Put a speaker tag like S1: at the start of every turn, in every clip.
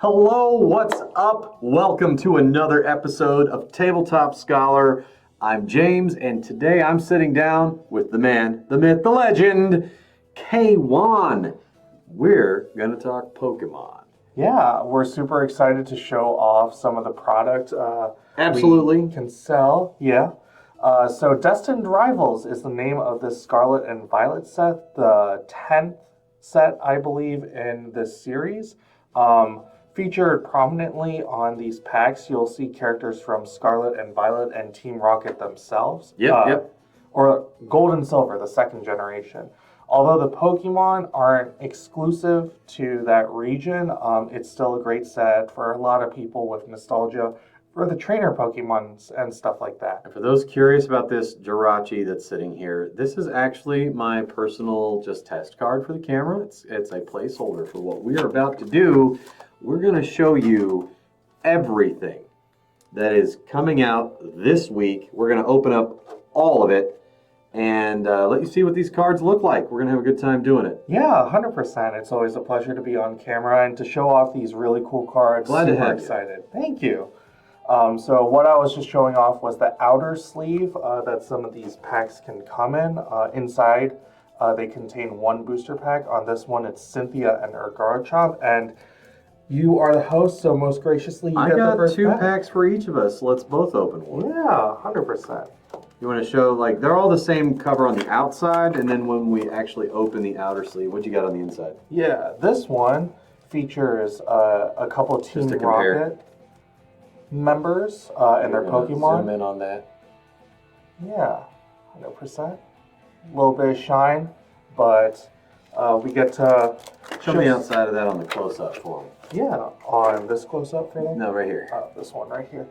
S1: Hello, what's up? Welcome to another episode of Tabletop Scholar. I'm James, and today I'm sitting down with the man, the myth, the legend, K1. We're going to talk Pokemon.
S2: Yeah, we're super excited to show off some of the product
S1: Absolutely.
S2: we can sell. Yeah. So Destined Rivals is the name of this Scarlet and Violet set, the 10th set, I believe, in this series. Featured prominently on these packs, you'll see characters from Scarlet and Violet and Team Rocket themselves.
S1: Yep.
S2: Or Gold and Silver, the second generation. Although the Pokemon aren't exclusive to that region, it's still a great set for a lot of people with nostalgia for the trainer Pokemons and stuff like that.
S1: And for those curious about this Jirachi that's sitting here, this is actually my personal just test card for the camera. It's a placeholder for what we are about to do. We're going to show you everything that is coming out this week. We're going to open up all of it and let you see what these cards look like. We're going to have a good time doing it.
S2: Yeah, 100%. It's always a pleasure to be on camera and to show off these really cool cards.
S1: Glad to have you.
S2: Excited. Thank you. So what I was just showing off was the outer sleeve that some of these packs can come in. Inside, they contain one booster pack. On this one, it's Cynthia and Garchomp. And you are the host, so most graciously, you get the first
S1: two packs for each of us. Let's both open one.
S2: Yeah, 100%.
S1: You want to show, like, they're all the same cover on the outside, and then when we actually open the outer sleeve, what you got on the inside?
S2: Yeah, this one features a couple of Team Rocket members and their Pokemon.
S1: Zoom in on that.
S2: Yeah, 100%. A little bit of shine, but we get to
S1: show me outside of that on the close-up for me.
S2: Yeah, on this close-up for them?
S1: No, right here.
S2: This one right here.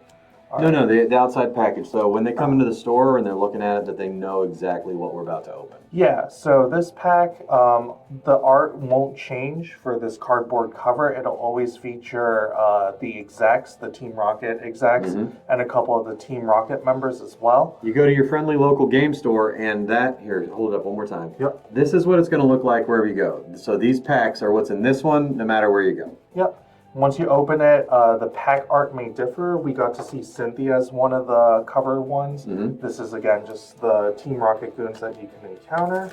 S1: No, the outside package. So when they come into the store and they're looking at it, that they know exactly what we're about to open.
S2: Yeah, so this pack, the art won't change for this cardboard cover. It'll always feature the execs, the Team Rocket execs, and a couple of the Team Rocket members as well.
S1: You go to your friendly local game store and here, hold it up one more time.
S2: Yep.
S1: This is what it's going to look like wherever you go. So these packs are what's in this one, no matter where you go.
S2: Yep. Once you open it, the pack art may differ. We got to see Cynthia as one of the cover ones. This is, again, just the Team Rocket goons that you can encounter.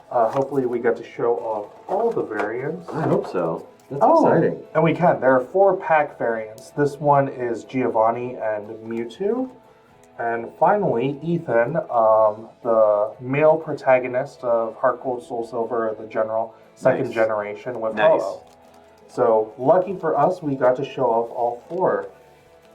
S2: Hopefully we get to show off all the variants.
S1: I hope so. That's exciting.
S2: And we can. There are 4 pack variants. This one is Giovanni and Mewtwo. And finally, Ethan, the male protagonist of Heart Gold, Soul Silver, the general, second generation with Ho-Oh. So, lucky for us, we got to show off all 4.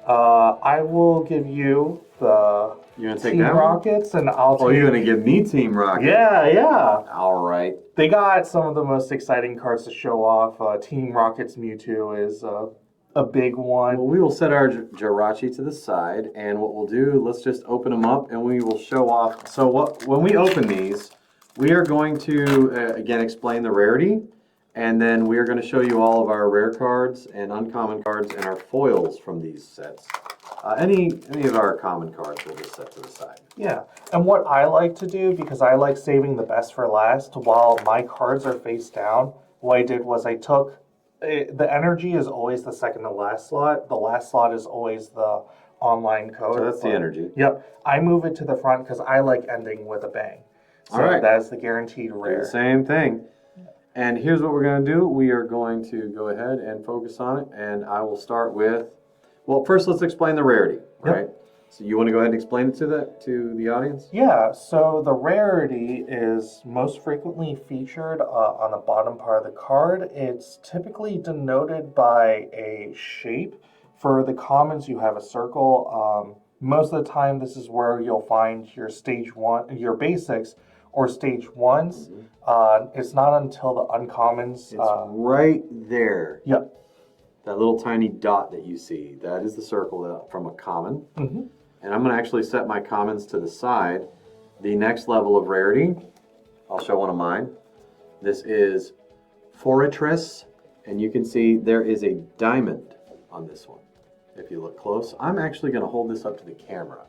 S2: I will give you the Team Rockets, and I'll take...
S1: Oh, you're going to give me Team Rocket?
S2: Yeah.
S1: All right.
S2: They got some of the most exciting cards to show off. Team Rocket's Mewtwo is a big one.
S1: Well, we will set our Jirachi to the side, and what we'll do, let's just open them up, and we will show off. So when we open these, we are going to, again, explain the rarity. And then we are going to show you all of our rare cards and uncommon cards and our foils from these sets. Any of our common cards we'll just set to the side.
S2: Yeah, and what I like to do, because I like saving the best for last, while my cards are face down, what I did was I took, the energy is always the second to last slot. The last slot is always the online code.
S1: So that's the energy.
S2: Yep. I move it to the front because I like ending with a bang. So
S1: all right.
S2: That's the guaranteed rare.
S1: Same thing. And here's what we're going to do. We are going to go ahead and focus on it. And I will start with, well, first let's explain the rarity, right? So you want to go ahead and explain it to the audience?
S2: Yeah, so the rarity is most frequently featured on the bottom part of the card. It's typically denoted by a shape. For the commons, you have a circle. Most of the time, this is where you'll find your stage 1, your basics, or stage 1s. It's not until the uncommons.
S1: It's right there.
S2: Yep.
S1: That little tiny dot that you see, that is the circle from a common. And I'm going to actually set my commons to the side. The next level of rarity, I'll show one of mine. This is Fortress, and you can see there is a diamond on this one. If you look close, I'm actually going to hold this up to the camera,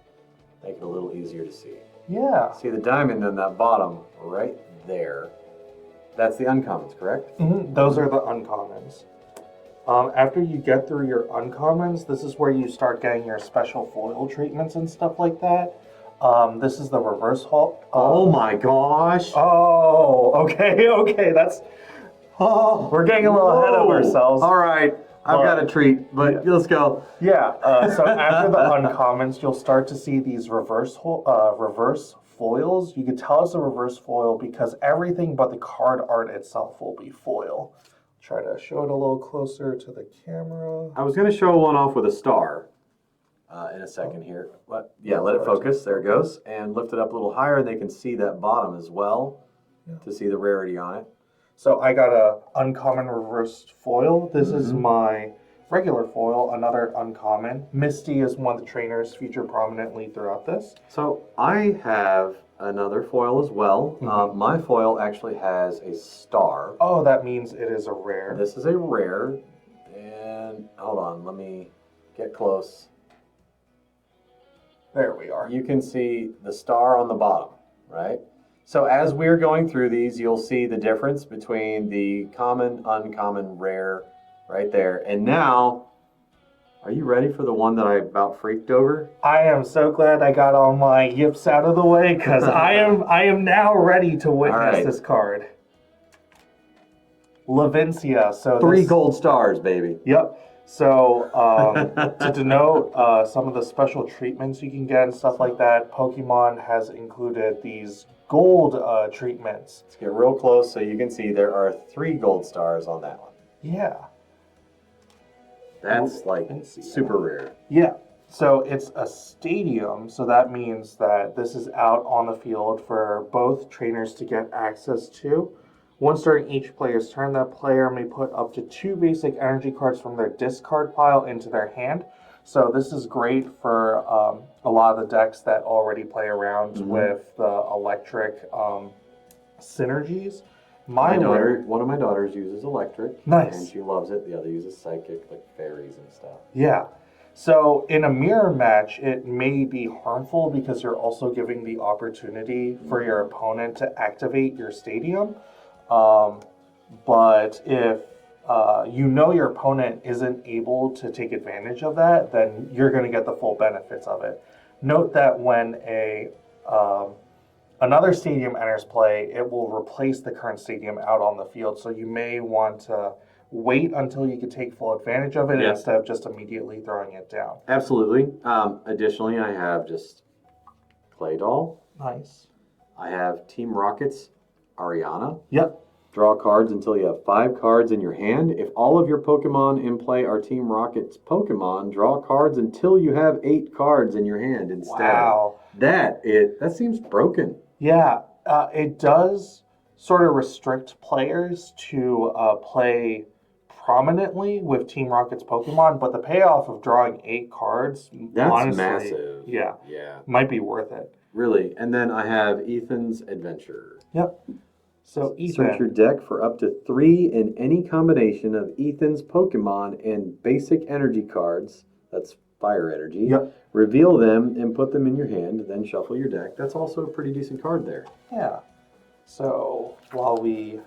S1: make it a little easier to see.
S2: Yeah.
S1: See the diamond in that bottom right there? That's the uncommons, correct?
S2: Those are the uncommons. After you get through your uncommons, this is where you start getting your special foil treatments and stuff like that. This is the reverse haul.
S1: Oh my gosh.
S2: Oh, okay, okay. That's.
S1: Oh,
S2: We're getting a little ahead of
S1: whoa.
S2: ourselves.
S1: All right. I've got a treat, but let's go.
S2: Yeah. So after the uncommons, you'll start to see these reverse foils. You can tell it's a reverse foil because everything but the card art itself will be foil. Try to show it a little closer to the camera.
S1: I was going to show one off with a star in a second here. But yeah, let it focus. There it goes. And lift it up a little higher. They can see that bottom as well to see the rarity on it.
S2: So I got a uncommon reversed foil. This is my regular foil, another uncommon. Misty is one of the trainers featured prominently throughout this.
S1: So I have another foil as well. My foil actually has a star.
S2: Oh, that means it is a rare.
S1: This is a rare. And hold on, let me get close.
S2: There we are.
S1: You can see the star on the bottom, right? So as we're going through these, you'll see the difference between the common, uncommon, rare, right there. And now, are you ready for the one that I about freaked over?
S2: I am so glad I got all my yips out of the way because I am now ready to witness this card. Lavincia. So
S1: 3 gold stars, baby.
S2: Yep. So to denote some of the special treatments you can get and stuff like that, Pokemon has included these gold treatments.
S1: Let's get real close so you can see there are 3 gold stars on that one.
S2: Yeah.
S1: That's like super rare.
S2: Yeah. So it's a stadium, so that means that this is out on the field for both trainers to get access to. Once during each player's turn, that player may put up to 2 basic energy cards from their discard pile into their hand. So this is great for a lot of the decks that already play around with the electric synergies.
S1: One of my daughters uses electric.
S2: Nice.
S1: And she loves it. The other uses psychic, like fairies and stuff.
S2: Yeah. So in a mirror match, it may be harmful because you're also giving the opportunity for your opponent to activate your stadium. But if you know your opponent isn't able to take advantage of that, then you're going to get the full benefits of it. Note that when another stadium enters play, it will replace the current stadium out on the field. So you may want to wait until you can take full advantage of it instead of just immediately throwing it down.
S1: Absolutely. Additionally, I have just Clay Doll.
S2: Nice.
S1: I have Team Rocket's Ariana.
S2: Yep.
S1: Draw cards until you have 5 cards in your hand. If all of your Pokemon in play are Team Rocket's Pokemon, draw cards until you have 8 cards in your hand instead.
S2: Wow.
S1: That seems broken.
S2: Yeah, it does sort of restrict players to play prominently with Team Rocket's Pokemon, but the payoff of drawing 8 cards,
S1: that's
S2: honestly,
S1: massive.
S2: Yeah, might be worth it.
S1: Really. And then I have Ethan's Adventure.
S2: Yep. So Ethan,
S1: search your deck for up to 3 in any combination of Ethan's Pokemon and basic energy cards. That's fire energy.
S2: Yep.
S1: Reveal them and put them in your hand, then shuffle your deck. That's also a pretty decent card there.
S2: Yeah. So while we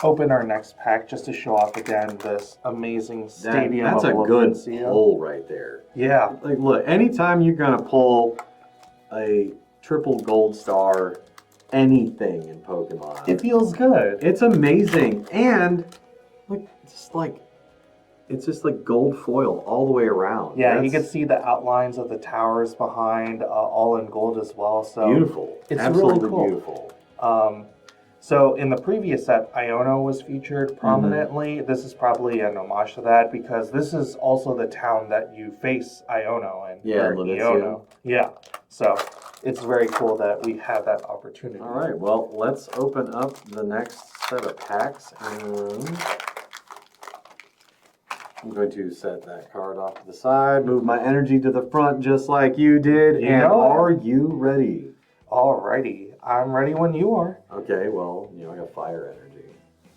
S2: open our next pack, just to show off again this amazing stadium
S1: that's
S2: of
S1: a good
S2: Lavincia.
S1: pull right there.
S2: Yeah.
S1: Like, look, anytime you're gonna pull a triple gold star anything in Pokemon,
S2: It feels good.
S1: it's amazing. And it's just like gold foil all the way around.
S2: Yeah, you can see the outlines of the towers behind, all in gold as well. So
S1: beautiful.
S2: It's
S1: absolutely
S2: really cool.
S1: Beautiful.
S2: So in the previous set, Iono was featured prominently. This is probably an homage to that because this is also the town that you face Iono in.
S1: Yeah,
S2: or Iono. Yeah. So it's very cool that we have that opportunity.
S1: All right, well, let's open up the next set of packs, and I'm going to set that card off to the side, move my energy to the front just like you did, are you ready?
S2: Alrighty, I'm ready when you are.
S1: Okay, well, I got fire energy.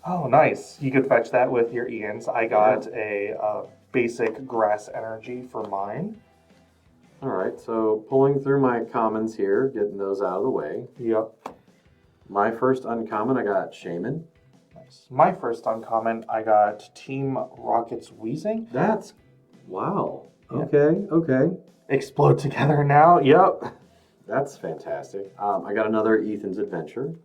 S2: Oh, nice. You could fetch that with your Ians. I got a basic grass energy for mine.
S1: All right, so pulling through my commons here, getting those out of the way.
S2: Yep.
S1: My first uncommon, I got Shaman.
S2: Nice. My first uncommon, I got Team Rocket's Wheezing.
S1: That's, wow.
S2: Yeah.
S1: Okay.
S2: Explode together now. Yep.
S1: That's fantastic. I got another Ethan's Adventure.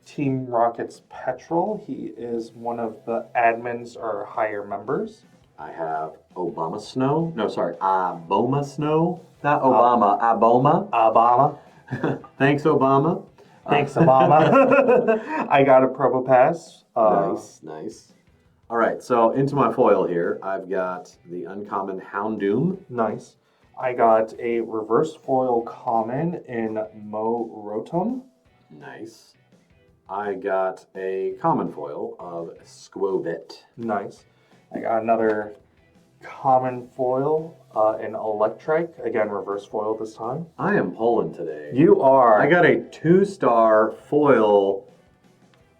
S2: Team Rocket's Petrol. He is one of the admins or higher members.
S1: I have Obama Snow. No, sorry, Aboma Snow. Not Obama, Aboma.
S2: Obama.
S1: Thanks, Obama.
S2: Thanks, Obama. I got a Probo Pass.
S1: Nice. All right, so into my foil here, I've got the uncommon Houndoom.
S2: Nice. I got a reverse foil common in Mo Rotom.
S1: Nice. I got a common foil of Squovit.
S2: Nice. I got another common foil in Electrike. Again, reverse foil this time.
S1: I am pulling today.
S2: You are.
S1: I got a 2-star foil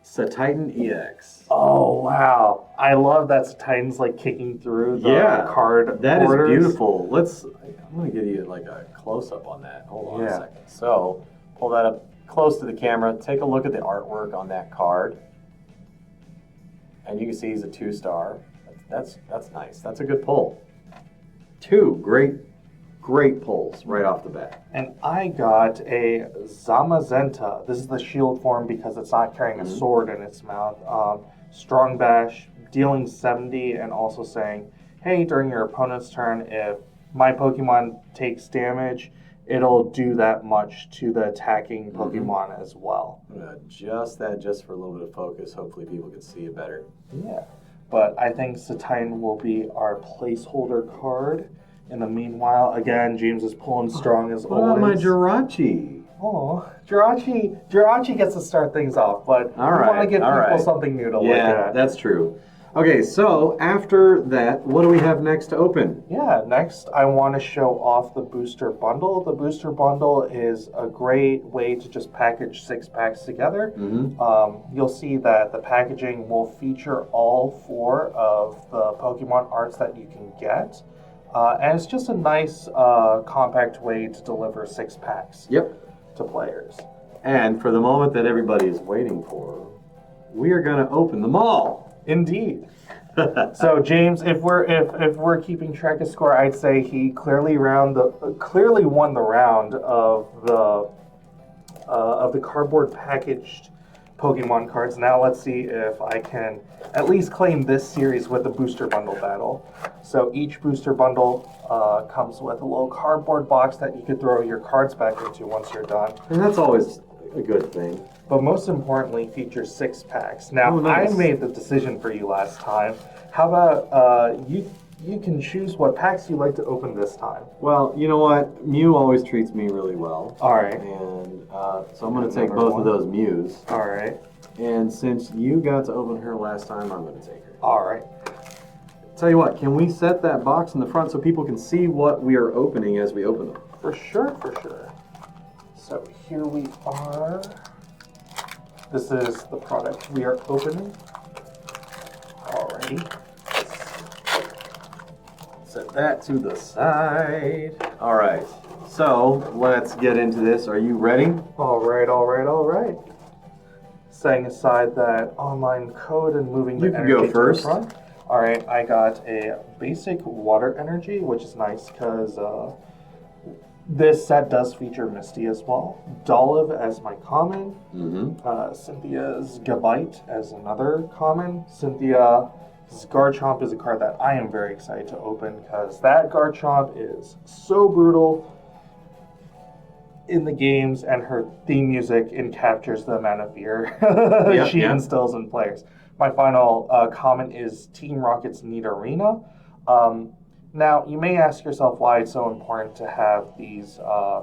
S1: Satitan EX.
S2: Oh, wow. I love that Titan's like kicking through the card
S1: That
S2: borders.
S1: is beautiful. I'm going to give you like a close-up on that. Hold on a second. So, pull that up close to the camera. Take a look at the artwork on that card. And you can see he's a 2-star. That's nice. That's a good pull. 2 great pulls right off the bat.
S2: And I got a Zamazenta. This is the shield form because it's not carrying a sword in its mouth. Strong Bash, dealing 70 and also saying, hey, during your opponent's turn, if my Pokemon takes damage, it'll do that much to the attacking Pokemon as well.
S1: I'm going to adjust that just for a little bit of focus. Hopefully people can see it better.
S2: Yeah. But I think Satitan will be our placeholder card. In the meanwhile, again, James is pulling strong as
S1: What
S2: always.
S1: about my Jirachi?
S2: Oh, Jirachi gets to start things off, but we want to give people something new to look at.
S1: Yeah, that's true. Okay, so after that, what do we have next to open?
S2: Yeah, next I want to show off the booster bundle. The booster bundle is a great way to just package 6 packs together. You'll see that the packaging will feature all 4 of the Pokemon arts that you can get. And it's just a nice compact way to deliver 6 packs to players.
S1: And for the moment that everybody is waiting for, we are going to open them all.
S2: Indeed. So James, if we're keeping track of score, I'd say he clearly won the round of the cardboard packaged Pokemon cards. Now let's see if I can at least claim this series with the booster bundle battle. So each booster bundle comes with a little cardboard box that you could throw your cards back into once you're done.
S1: And that's always a good thing.
S2: But most importantly, features 6 packs. Now,
S1: nice.
S2: I made the decision for you last time. How about you can choose what packs you like to open this time?
S1: Well, you know what? Mew always treats me really well.
S2: All right.
S1: And so I'm going to take both of those Mews.
S2: All right.
S1: And since you got to open her last time, I'm going to take her.
S2: All right.
S1: Tell you what, can we set that box in the front so people can see what we are opening as we open them?
S2: For sure. So here we are. This is the product we are opening. Alrighty.
S1: Set that to the side. All right. So let's get into this. Are you ready?
S2: All right. Setting aside that online code and moving
S1: You
S2: the
S1: can
S2: energy
S1: go
S2: to
S1: first.
S2: the front. All right, I got a basic water energy, which is nice because this set does feature Misty as well. Dolive as my common. Cynthia's Gabite as another common. Cynthia's Garchomp is a card that I am very excited to open because that Garchomp is so brutal in the games, and her theme music captures the amount of fear she instills in players. My final comment is Team Rocket's Nidorina. Now, you may ask yourself why it's so important to have these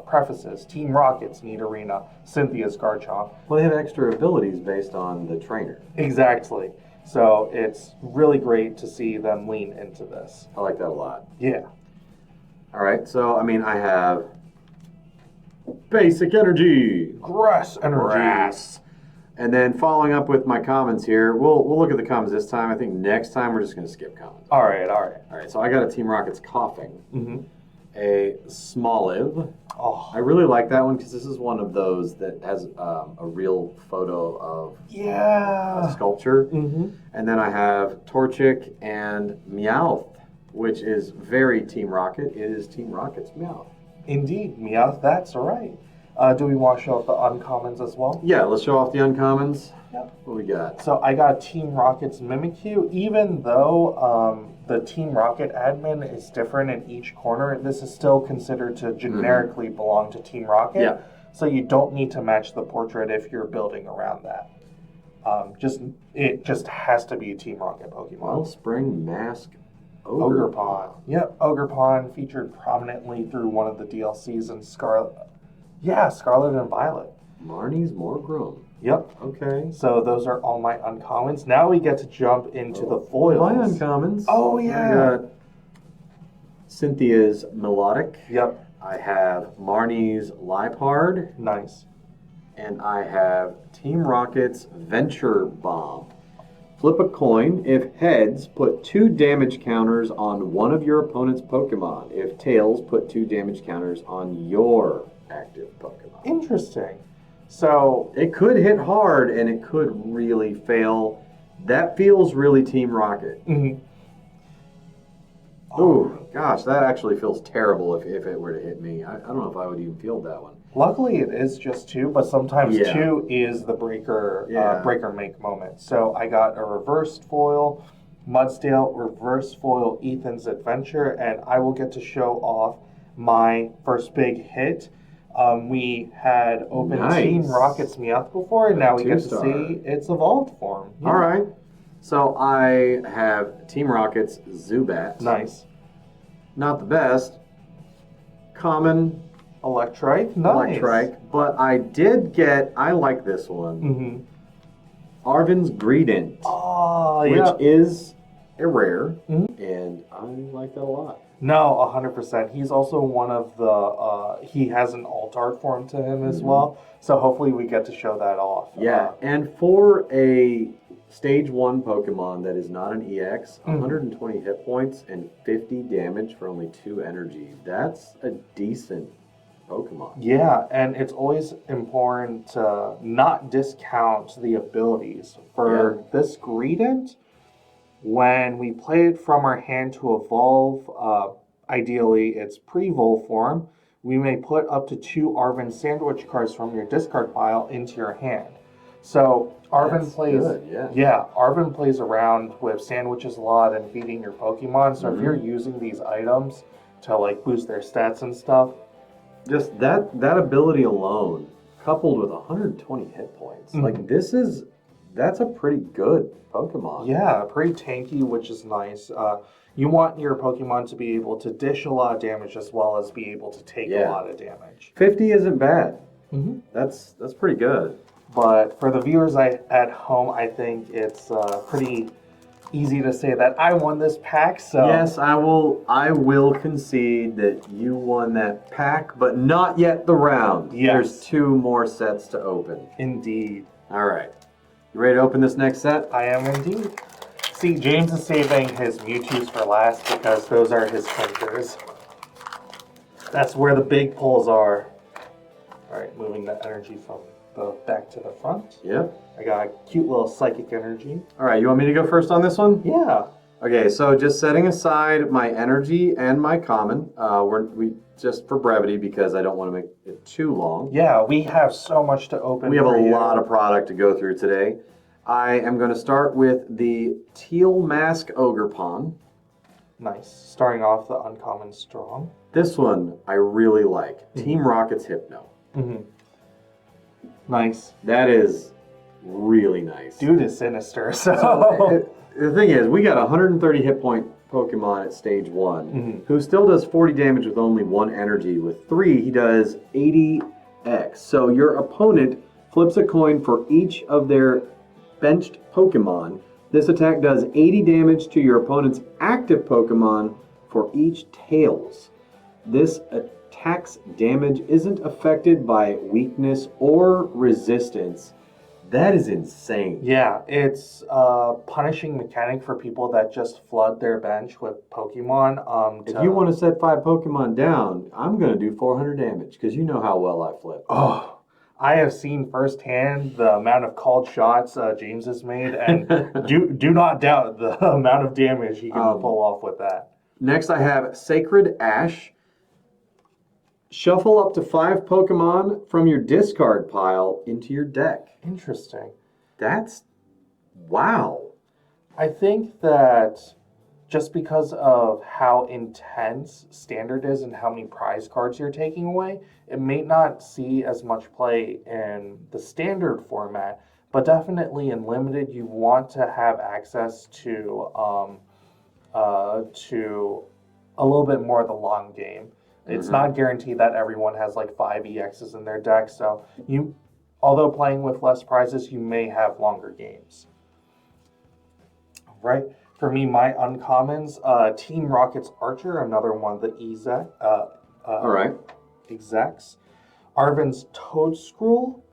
S2: prefaces. Team Rocket's Nidorina, Cynthia's Garchomp.
S1: Well, they have extra abilities based on the trainer.
S2: Exactly. So it's really great to see them lean into this.
S1: I like that a lot.
S2: Yeah.
S1: All right, so, I have basic energy.
S2: Grass energy.
S1: Grass. And then following up with my comments here, we'll look at the comments this time. I think next time we're just going to skip comments.
S2: All right.
S1: All right, so I got a Team Rocket's coughing. a Smoliv.
S2: Oh,
S1: I really like that one because this is one of those that has a real photo of
S2: yeah.
S1: a sculpture.
S2: Mm-hmm.
S1: And then I have Torchic and Meowth, which is very Team Rocket. It is Team Rocket's Meowth.
S2: Indeed, Meowth, that's right. Do we want to show off the uncommons as well?
S1: Yeah, let's show off the uncommons.
S2: Yep.
S1: What we got?
S2: So I got Team Rocket's Mimikyu. Even though the Team Rocket admin is different in each corner, this is still considered to generically belong to Team Rocket.
S1: Yeah.
S2: So you don't need to match the portrait if you're building around that. It just has to be a Team Rocket Pokemon.
S1: Wellspring Mask
S2: Ogerpon. Yep, Ogerpon featured prominently through one of the DLCs in Scarlet. Yeah, Scarlet and Violet.
S1: Marnie's Morgrome.
S2: Yep.
S1: Okay.
S2: So those are all my uncommons. Now we get to jump into the foils.
S1: My uncommons.
S2: Oh, yeah.
S1: I got Cynthia's Melodic.
S2: Yep.
S1: I have Marnie's Liepard.
S2: Nice.
S1: And I have Team Rocket's Venture Bomb. Flip a coin. If heads, put 2 damage counters on one of your opponent's Pokemon. If tails, put 2 damage counters on your active Pokemon.
S2: Interesting. So
S1: it could hit hard and it could really fail. That feels really Team Rocket.
S2: Mm-hmm.
S1: Oh, gosh, that actually feels terrible if it were to hit me. I don't know if I would even feel that one.
S2: Luckily, it is just 2, but sometimes
S1: Yeah.
S2: 2 is the breaker
S1: Yeah.
S2: breaker make moment. So I got a reversed foil, Mudsdale, reverse foil, Ethan's Adventure, and I will get to show off my first big hit. We had opened
S1: Nice.
S2: Team Rocket's Meowth before, and now we get to
S1: 2-star.
S2: see its evolved form. Yeah.
S1: All right. So I have Team Rocket's Zubat.
S2: Nice.
S1: Not the best. Common
S2: Electrike. Nice.
S1: Electrike. But I like this one.
S2: Mm-hmm.
S1: Arvin's Greedent.
S2: Oh,
S1: which
S2: yeah.
S1: is a rare.
S2: Mhm.
S1: And I like that a lot.
S2: No, 100%. He's also one of the, he has an alt-art form to him as well. So hopefully we get to show that off.
S1: Yeah, and for a Stage 1 Pokemon that is not an EX, 120 hit points and 50 damage for only 2 energy. That's a decent Pokemon.
S2: Yeah, and it's always important to not discount the abilities. For this Greedent, when we play it from our hand to evolve, ideally its pre-Vol form, we may put up to 2 Arven Sandwich cards from your discard pile into your hand. So Arven
S1: That's
S2: plays,
S1: good, yeah.
S2: Arven plays around with sandwiches a lot and feeding your Pokemon. So if you're using these items to like boost their stats and stuff,
S1: just that ability alone, coupled with 120 hit points, like that's a pretty good Pokemon.
S2: yeah, pretty tanky, which is nice. You want your Pokemon to be able to dish a lot of damage as well as be able to take a lot of damage.
S1: 50 isn't bad.
S2: Mm-hmm.
S1: That's pretty good.
S2: But for the viewers at home, I think it's pretty easy to say that I won this pack. So
S1: Yes, I will concede that you won that pack, but not yet the round.
S2: Yes.
S1: There's 2 more sets to open.
S2: Indeed.
S1: All right. You ready to open this next set?
S2: I am indeed. See, James is saving his Mewtwo's for last because those are his printers. That's where the big pulls are. All right, moving the energy from the back to the front.
S1: Yep.
S2: I got a cute little psychic energy.
S1: All right, you want me to go first on this one?
S2: Yeah.
S1: Okay, so just setting aside my energy and my common, we just for brevity because I don't want to make it too long.
S2: Yeah, we have so much to open.
S1: We have
S2: for
S1: a
S2: you.
S1: lot of product to go through today. I am going to start with the Teal Mask Ogerpon.
S2: Nice. Starting off the uncommon strong.
S1: This one I really like. Team Rocket's Hypno.
S2: Mm-hmm. Nice.
S1: That is really nice.
S2: Dude is sinister. So
S1: The thing is, we got a 130 hit point Pokemon at stage 1 who still does 40 damage with only 1 energy. With 3, he does 80x. So your opponent flips a coin for each of their benched Pokemon. This attack does 80 damage to your opponent's active Pokemon for each Tails. This attack's damage isn't affected by weakness or resistance. That is insane.
S2: Yeah, it's a punishing mechanic for people that just flood their bench with Pokemon.
S1: If you want to set 5 Pokemon down, I'm going to do 400 damage because you know how well I flip.
S2: Oh, I have seen firsthand the amount of called shots James has made, and do not doubt the amount of damage he can pull off with that.
S1: Next, I have Sacred Ash. Shuffle up to 5 Pokemon from your discard pile into your deck.
S2: Interesting.
S1: That's wow.
S2: I think that just because of how intense Standard is and how many prize cards you're taking away, it may not see as much play in the Standard format, but definitely in Limited, you want to have access to a little bit more of the long game. It's not guaranteed that everyone has like 5 EXs in their deck, so although playing with less prizes, you may have longer games. Right. For me, my uncommons, Team Rocket's Archer, another one of the
S1: All right.
S2: execs. Arven's Toadscroll.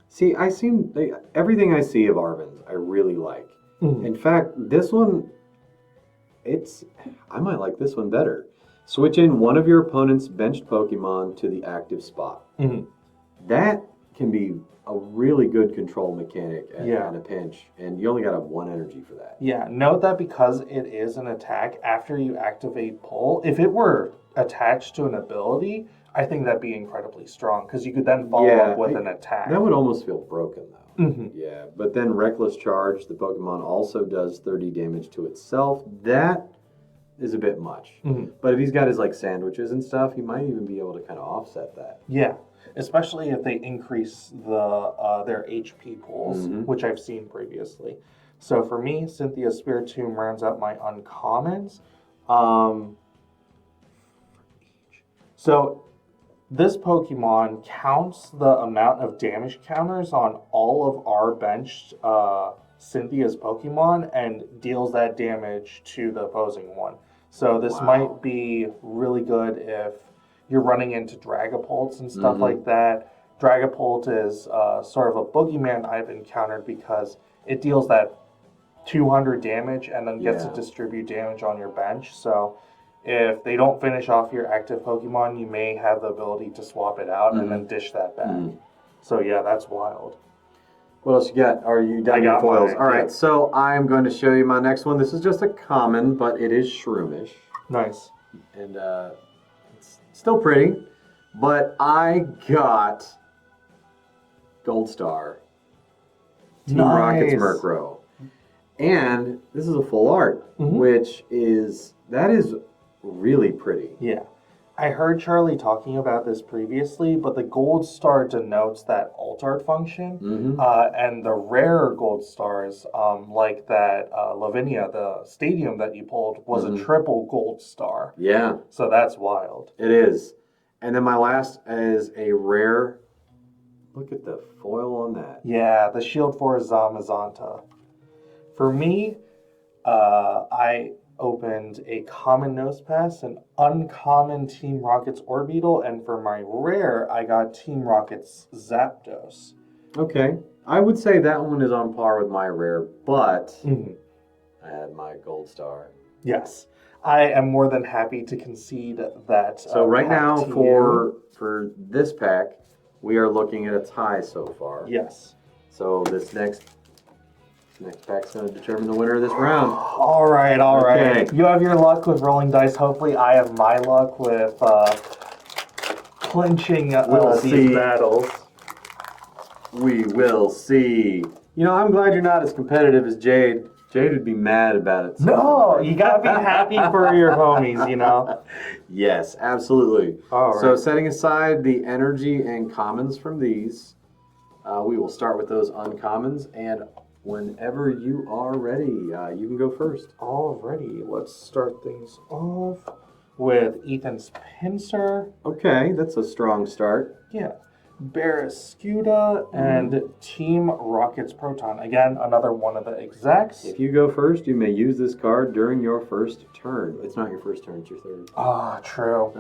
S1: See, everything I see of Arven's, I really like. In fact, this one, I might like this one better. Switch in one of your opponent's benched Pokemon to the active spot. That can be a really good control mechanic in a pinch, and you only got to have 1 energy for that.
S2: Yeah, note that because it is an attack, after you activate Pull, if it were attached to an ability, I think that'd be incredibly strong, because you could then follow up with an attack.
S1: That would almost feel broken, though. Yeah, but then Reckless Charge, the Pokemon also does 30 damage to itself. That is a bit much. But if he's got his like sandwiches and stuff, he might even be able to kind of offset that.
S2: Yeah, especially if they increase their HP pools, which I've seen previously. So for me, Cynthia's Spiritomb rounds out my uncommons. So this Pokemon counts the amount of damage counters on all of our benched Cynthia's Pokemon and deals that damage to the opposing one. So this might be really good if you're running into Dragapults and stuff like that. Dragapult is sort of a boogeyman I've encountered because it deals that 200 damage and then gets to distribute damage on your bench. So if they don't finish off your active Pokemon, you may have the ability to swap it out and then dish that back. So yeah, that's wild.
S1: What else you got? Are you done with foils? All right, so I'm going to show you my next one. This is just a common, but it is Shroomish.
S2: Nice.
S1: And it's still pretty, but I got Gold Star. Team Rocket's Murkrow. And this is a full art, which is really pretty.
S2: Yeah. I heard Charlie talking about this previously, but the Gold Star denotes that alt art function, and the rare Gold Stars, like that Lavinia, the stadium that you pulled, was a triple Gold Star.
S1: Yeah.
S2: So that's wild.
S1: It is. And then my last is a rare. Look at the foil on that.
S2: Yeah, the Shield Force Zamazanta. For me, I opened a common Nosepass, an uncommon Team Rocket's Orbeetle, and for my rare, I got Team Rocket's Zapdos.
S1: Okay. I would say that one is on par with my rare, but I had my Gold Star.
S2: Yes. I am more than happy to concede that.
S1: So right now, for this pack, we are looking at a tie so far.
S2: Yes.
S1: So this next pack's going to determine the winner of this round.
S2: All right. Okay. You have your luck with rolling dice. Hopefully, I have my luck with clinching these battles.
S1: We will see. You know, I'm glad you're not as competitive as Jade. Jade would be mad about it.
S2: No, you got to be happy for your homies, you know?
S1: Yes, absolutely.
S2: All right.
S1: So setting aside the energy and commons from these, we will start with those uncommons, and whenever you are ready, you can go first.
S2: Alrighty, let's start things off with Ethan's Pinsir.
S1: Okay, that's a strong start.
S2: Yeah. Barrascuda and Team Rocket's Proton. Again, another one of the execs.
S1: If you go first, you may use this card during your first turn. It's not your first turn, it's your third.
S2: Ah, true.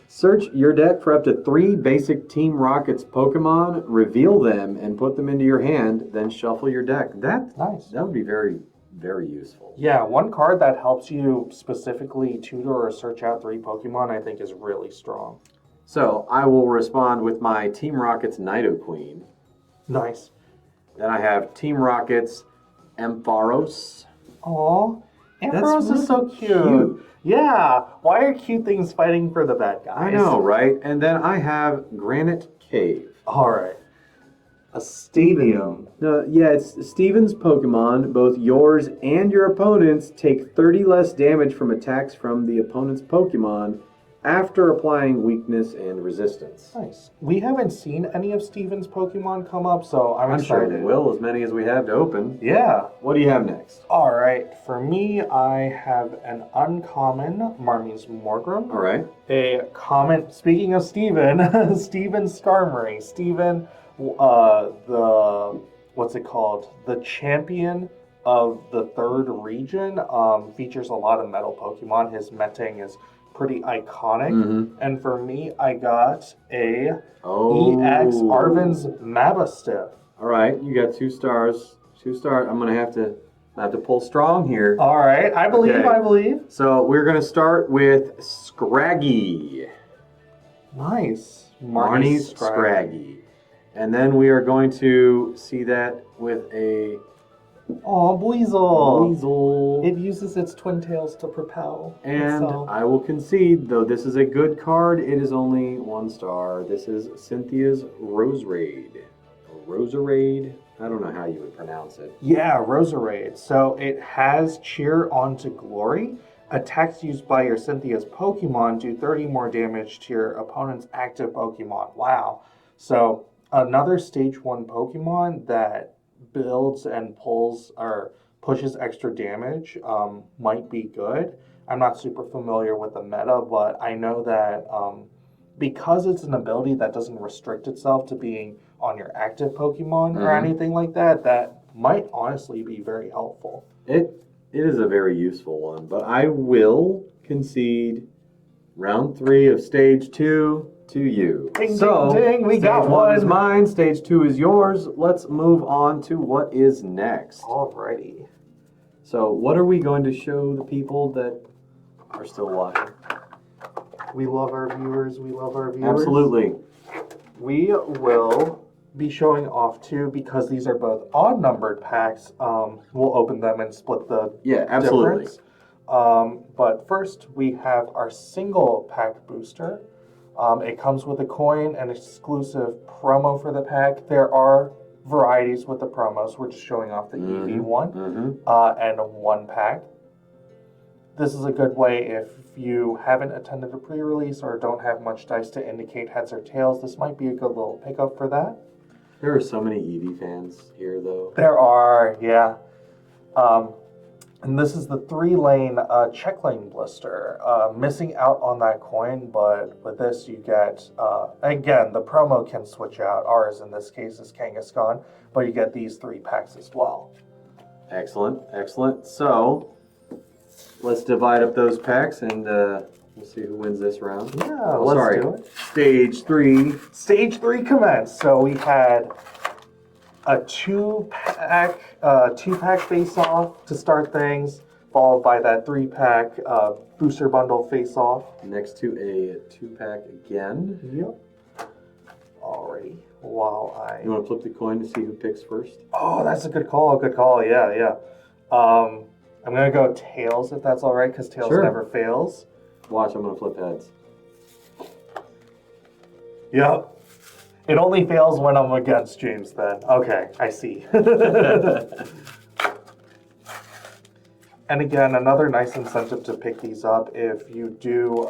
S1: Search your deck for up to 3 basic Team Rockets Pokemon, reveal them, and put them into your hand, then shuffle your deck.
S2: Nice.
S1: That would be very, very useful.
S2: Yeah, one card that helps you specifically tutor or search out 3 Pokemon, I think, is really strong.
S1: So I will respond with my Team Rockets Nidoqueen.
S2: Nice.
S1: Then I have Team Rockets Ampharos.
S2: Aw, Ampharos
S1: That's
S2: is so
S1: really
S2: cute.
S1: cute.
S2: Yeah, why are cute things fighting for the bad guys?
S1: I know, right? And then I have Granite Cave.
S2: All right. A stadium.
S1: Yeah, it's Steven's Pokemon. Both yours and your opponent's take 30 less damage from attacks from the opponent's Pokemon after applying weakness and resistance.
S2: Nice. We haven't seen any of Steven's Pokemon come up, so I'm
S1: sure
S2: excited.
S1: we will, as many as we have to open.
S2: Yeah.
S1: What do you have next?
S2: All right. For me, I have an uncommon Marmie's Morgrem.
S1: All right.
S2: A common, speaking of Steven, Steven Skarmory. Steven, what's it called? The champion of the 3rd region, features a lot of metal Pokemon. His Metang is pretty iconic.
S1: Mm-hmm.
S2: And for me, I got a EX Arven's Mabastiff.
S1: All right, you got 2 stars. 2 stars. I'm gonna have to pull strong here.
S2: All right, I believe.
S1: Okay.
S2: I believe.
S1: So we're gonna start with Scraggy.
S2: Nice,
S1: Marnie's Scraggy. And then we are going to see that with a
S2: Oh, Buizel.
S1: Weasel.
S2: It uses its twin tails to propel.
S1: And
S2: itself.
S1: I will concede, though this is a good card, it is only 1 star. This is Cynthia's Roserade. Roserade? I don't know how you would pronounce it.
S2: Yeah, Roserade. So it has Cheer Onto Glory. Attacks used by your Cynthia's Pokemon do 30 more damage to your opponent's active Pokemon. Wow. So another Stage 1 Pokemon that builds and pulls or pushes extra damage might be good. I'm not super familiar with the meta, but I know that because it's an ability that doesn't restrict itself to being on your active Pokemon or anything like that, that might honestly be very helpful.
S1: It is a very useful one, but I will concede round 3 of Stage 2 to you.
S2: Ding,
S1: So,
S2: ding, ding, we got
S1: Stage 1 is
S2: one.
S1: mine, Stage 2 is yours. Let's move on to what is next.
S2: Alrighty.
S1: So, what are we going to show the people that are still watching?
S2: We love our viewers. We love our viewers.
S1: Absolutely.
S2: We will be showing off 2 because these are both odd numbered packs. We'll open them and split the
S1: Absolutely.
S2: difference. But first, we have our single pack booster. It comes with a coin, an exclusive promo for the pack. There are varieties with the promos. We're just showing off the EV one and 1 pack. This is a good way if you haven't attended a pre-release or don't have much dice to indicate heads or tails. This might be a good little pickup for that.
S1: There are so many Eevee fans here, though.
S2: There are, yeah. And this is the 3-lane check lane blister. Missing out on that coin, but with this you get, again, the promo can switch out. Ours in this case is Kangaskhan, but you get these 3 packs as well.
S1: Excellent, excellent. So, let's divide up those packs and we'll see who wins this round.
S2: Yeah, let's do it.
S1: Stage 3.
S2: Stage 3 commenced. So we had a 2-pack face-off to start things, followed by that 3-pack booster bundle face-off.
S1: Next to a 2-pack again.
S2: Yep. Alrighty. While I...
S1: You want to flip the coin to see who picks first?
S2: Oh, that's a good call. Good call. Yeah, yeah. I'm going to go tails if that's all right, because tails never fails.
S1: Watch, I'm going to flip heads.
S2: Yep. It only fails when I'm against James then. Okay, I see. And again, another nice incentive to pick these up. If you do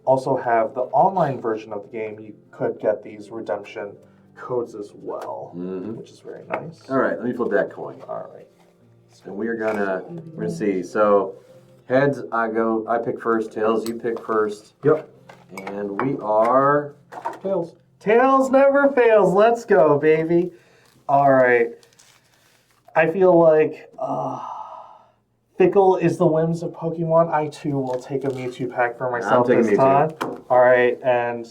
S2: also have the online version of the game, you could get these redemption codes as well, which is very nice.
S1: All right, let me flip that coin.
S2: All right.
S1: And we're gonna see. So heads, I pick first. Tails, you pick first.
S2: Yep.
S1: And we are tails.
S2: Tails never fails. Let's go, baby. All right. I feel like fickle is the whims of Pokemon. I too will take a Mewtwo pack for myself
S1: taking
S2: this time. All right, and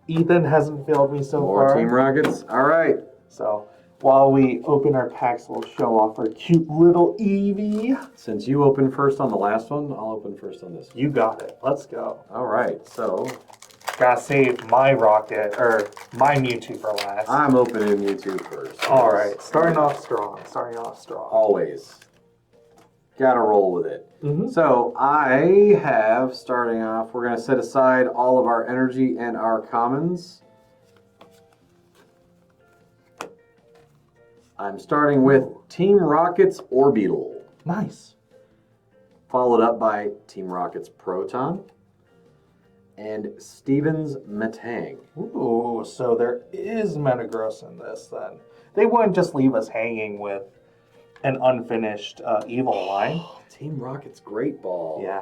S2: Ethan hasn't failed me so
S1: More
S2: far.
S1: Team Rockets. All right.
S2: So while we open our packs, we'll show off our cute little Eevee.
S1: Since you opened first on the last one, I'll open first on this one.
S2: You got it. Let's go.
S1: All right, so
S2: Gotta save my Rocket, or my Mewtwo for last.
S1: I'm opening Mewtwo first.
S2: All right, starting off strong.
S1: Always. Gotta roll with it. So I have, starting off, we're going to set aside all of our energy and our commons. I'm starting with Team Rocket's Orbeetle.
S2: Nice.
S1: Followed up by Team Rocket's Proton. And Steven's Metang.
S2: Ooh, so there is Metagross in this then. They wouldn't just leave us hanging with an unfinished evil line.
S1: Team Rocket's Great Ball.
S2: Yeah.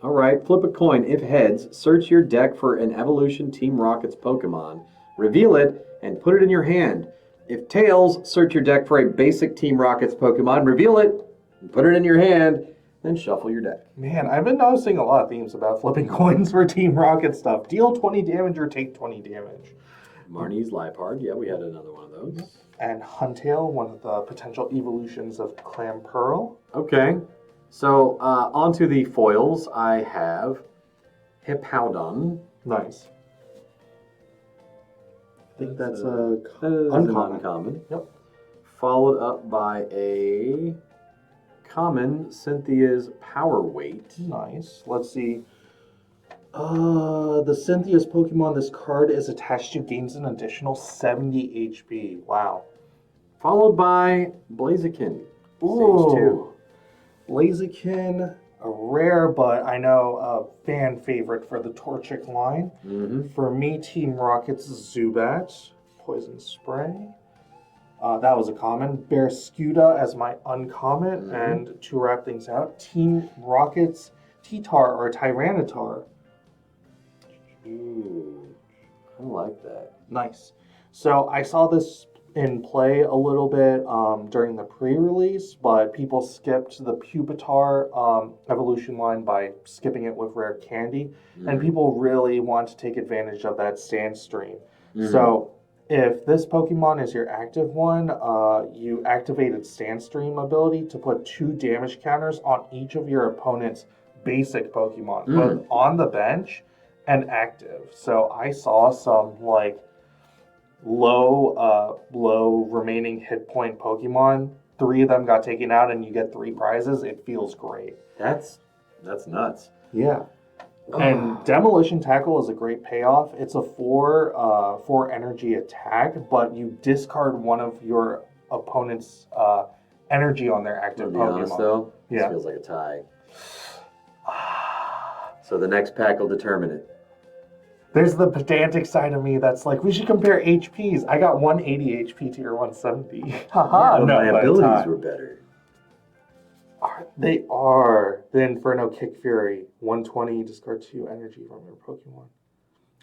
S1: All right, flip a coin. If heads, search your deck for an Evolution Team Rocket's Pokemon, reveal it, and put it in your hand. If tails, search your deck for a basic Team Rocket's Pokemon, reveal it, and put it in your hand, then shuffle your deck.
S2: Man, I've been noticing a lot of themes about flipping coins for Team Rocket stuff. Deal 20 damage or take 20 damage.
S1: Marnie's Liepard, yeah, we had another one of those.
S2: And Huntail, one of the potential evolutions of Clamperl.
S1: Okay, so onto the foils, I have Hippowdon.
S2: Nice. I think that's a
S1: That is
S2: uncommon.
S1: uncommon.
S2: Yep.
S1: Followed up by a common Cynthia's Power Weight.
S2: Nice. Let's see. The Cynthia's Pokemon this card is attached to gains an additional 70 HP. Wow.
S1: Followed by Blaziken.
S2: Ooh.
S1: Stage 2.
S2: Blaziken, a rare, but I know a fan favorite for the Torchic line. For me, Team Rocket's Zubat, Poison Spray. That was a common. Bearscuda as my uncommon. And to wrap things out, Team Rocket's T-Tar or Tyranitar.
S1: Ooh, I like that.
S2: Nice. So I saw this in play a little bit during the pre-release, but people skipped the Pupitar evolution line by skipping it with Rare Candy, and people really want to take advantage of that Sandstream. So if this Pokemon is your active one, you activated Sandstream ability to put 2 damage counters on each of your opponent's basic Pokemon, both on the bench and active. So I saw some like low remaining hit point Pokemon. 3 of them got taken out, and you get 3 prizes. It feels great.
S1: That's nuts.
S2: Yeah. And Demolition Tackle is a great payoff. It's a 4 energy attack, but you discard one of your opponent's energy on their active
S1: To be
S2: Pokemon.
S1: honest, though, this feels like a tie. So the next pack will determine it.
S2: There's the pedantic side of me that's like, we should compare HPs. I got 180 HP to your 170. Haha,
S1: But
S2: no,
S1: my
S2: but
S1: abilities were better.
S2: They are. The Inferno Kick Fury, 120, discard 2 energy from your Pokemon.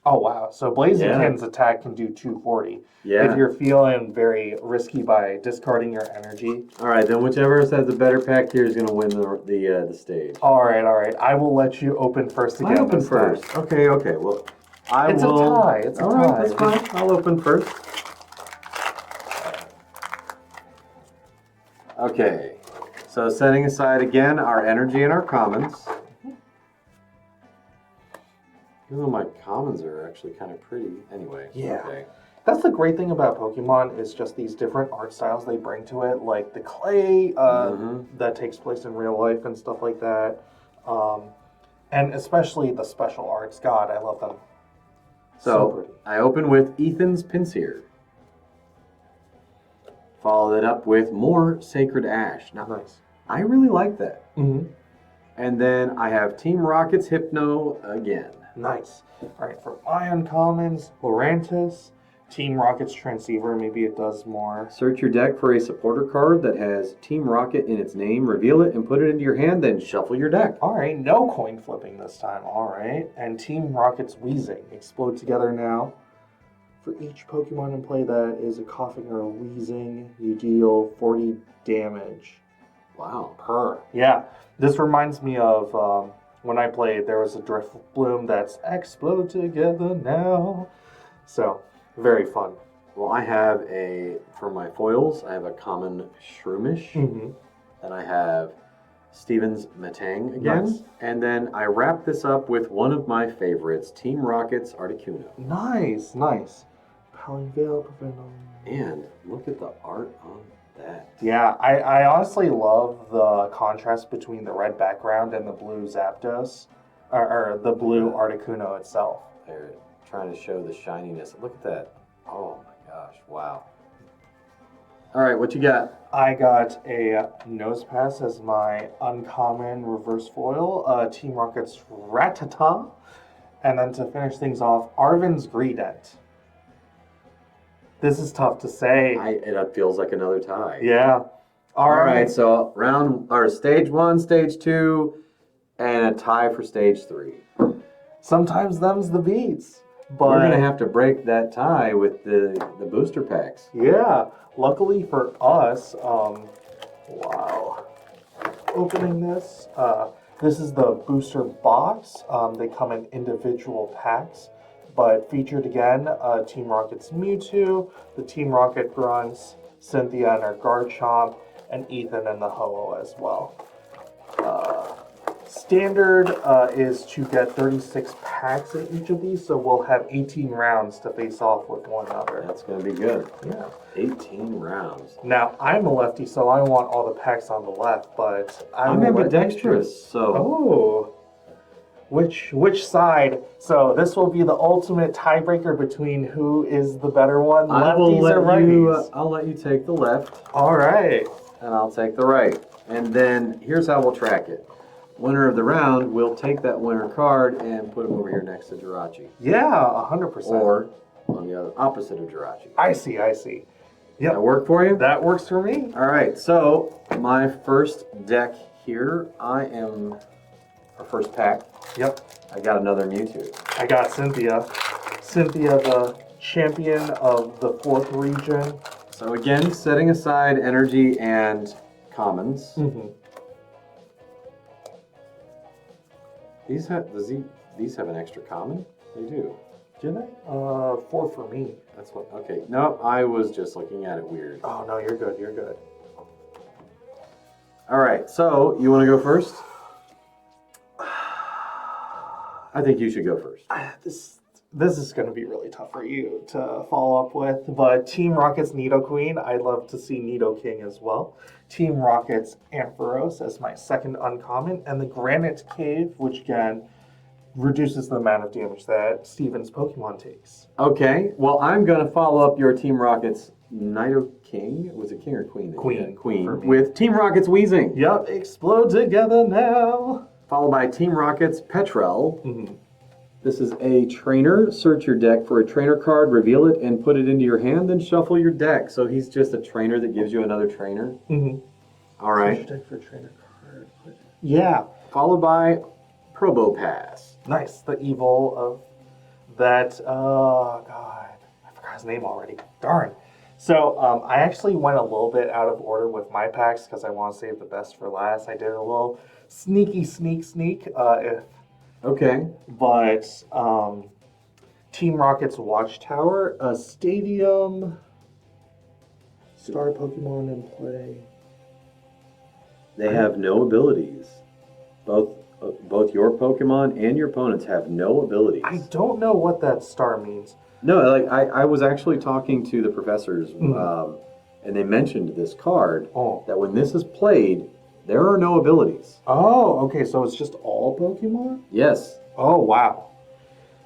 S2: Oh, wow. So Blaziken's attack can do 240.
S1: Yeah.
S2: If you're feeling very risky by discarding your energy.
S1: All right, then whichever has the better pack here is going to win the stage.
S2: All right. I will let you open first again.
S1: I open
S2: this time.
S1: first. Okay. Well,
S2: It's a tie. It's a
S1: All
S2: tie.
S1: right, that's fine. I'll open first. Okay. So setting aside again our energy and our commons. Even though my commons are actually kind of pretty. Anyway.
S2: Yeah.
S1: Okay.
S2: That's the great thing about Pokemon is just these different art styles they bring to it, like the clay that takes place in real life and stuff like that. And especially the special arts. God, I love them. So pretty.
S1: I open with Ethan's Pinsir. Follow it up with more Sacred Ash. Now,
S2: Nice.
S1: I really like that.
S2: Mm-hmm.
S1: And then I have Team Rocket's Hypno again.
S2: Nice. All right, for my uncommons, Lurantis, Team Rocket's Transceiver, maybe it does more.
S1: Search your deck for a supporter card that has Team Rocket in its name, reveal it, and put it into your hand, then shuffle your deck.
S2: All right, no coin flipping this time. All right, and Team Rocket's Wheezing. Explode together now. For each Pokemon in play that is a coughing or a wheezing, you deal 40 damage.
S1: Wow.
S2: Per. Yeah. This reminds me of when I played, there was a Drift Bloom that's Explode Together Now. So, very fun.
S1: Well, I have for my foils, I have a common Shroomish.
S2: Mm-hmm.
S1: And I have Steven's Matang again.
S2: Nice.
S1: And then I wrap this up with one of my favorites, Team Rocket's Articuno.
S2: Nice, nice. Polyvale, Venom.
S1: And look at the art on that.
S2: Yeah, I honestly love the contrast between the red background and the blue Zapdos, or the blue Articuno itself.
S1: They're trying to show the shininess. Look at that. Oh my gosh, wow. All right, what you got?
S2: I got a Nose Pass as my uncommon reverse foil, Team Rocket's Rattata, and then to finish things off, Arven's Greedent. This is tough to say.
S1: It feels like another tie.
S2: Yeah.
S1: All right, so stage 1, stage 2, and a tie for stage 3.
S2: Sometimes them's the beats. But
S1: we're gonna have to break that tie with the booster packs.
S2: Yeah. Luckily for us, wow. Opening this, this is the booster box. They come in individual packs, but featured again, Team Rocket's Mewtwo, the Team Rocket Grunts, Cynthia and her Garchomp, and Ethan and the Ho-Oh as well. Standard is to get 36 packs in each of these, so we'll have 18 rounds to face off with one another.
S1: That's going to be good.
S2: Yeah.
S1: 18 rounds.
S2: Now, I'm a lefty, so I want all the packs on the left, but
S1: I'm ambidextrous, so...
S2: Oh. Which side? So this will be the ultimate tiebreaker between who is the better one, lefties or righties?
S1: I'll let you take the left.
S2: All right.
S1: And I'll take the right. And then here's how we'll track it. Winner of the round, we'll take that winner card and put him over here next to Jirachi.
S2: Yeah, 100%.
S1: Or on the other opposite of Jirachi.
S2: I see. Yep.
S1: That work for you?
S2: That works for me.
S1: All right, so my first deck here, our first pack.
S2: Yep.
S1: I got another Mewtwo.
S2: I got Cynthia. Cynthia, the champion of the 4th region.
S1: So again, setting aside energy and commons.
S2: Mm-hmm.
S1: These have an extra common? They do.
S2: Do they? 4 for me.
S1: That's what. Okay. No, I was just looking at it weird.
S2: Oh no, you're good. You're good.
S1: All right. So you want to go first? I think you should go first.
S2: This is going to be really tough for you to follow up with, but Team Rocket's Nidoqueen, I'd love to see Nidoking as well. Team Rocket's Ampharos as my second uncommon, and the Granite Cave, which again reduces the amount of damage that Steven's Pokemon takes.
S1: Okay, well, I'm going to follow up your Team Rocket's Nidoking. Was it King or Queen? Queen. With Team Rocket's Weezing.
S2: Yep, explode together now.
S1: Followed by Team Rocket's Petrel. Mm-hmm. This is a trainer. Search your deck for a trainer card, reveal it, and put it into your hand, then shuffle your deck. So he's just a trainer that gives you another trainer.
S2: Mm-hmm.
S1: All right.
S2: Search your deck for a trainer card. Yeah.
S1: Followed by Probopass.
S2: Nice. The evil of that. Oh, God. I forgot his name already. Darn. So I actually went a little bit out of order with my packs because I want to save the best for last. I did a little sneak.
S1: Okay.
S2: But Team Rocket's Watchtower, a stadium, star Pokemon in play.
S1: They have no abilities. Both your Pokemon and your opponents have no abilities.
S2: I don't know what that star means.
S1: No, like I was actually talking to the professors, and they mentioned this card, that when this is played, there are no abilities.
S2: Oh, okay, so it's just all Pokemon?
S1: Yes.
S2: Oh, wow.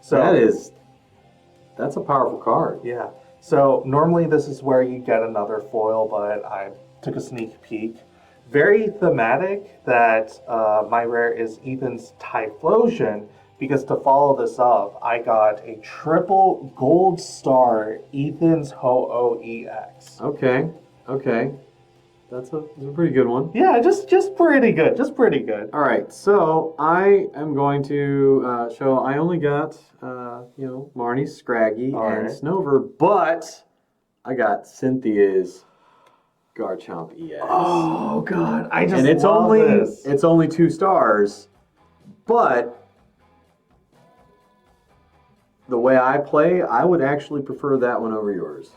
S2: So
S1: that's a powerful card.
S2: Yeah. So normally this is where you get another foil, but I took a sneak peek. Very thematic that my rare is Ethan's Typhlosion, because to follow this up, I got a triple gold star Ethan's Ho-Oh EX.
S1: Okay. That's a pretty good one.
S2: Yeah, just pretty good. Just pretty good.
S1: All right, so I am going to show. I only got Marnie, Scraggy, and Snover, but I got Cynthia's Garchomp EX.
S2: Oh god, I just
S1: And it's
S2: love
S1: only
S2: this.
S1: it's only 2 stars, but the way I play, I would actually prefer that one over yours.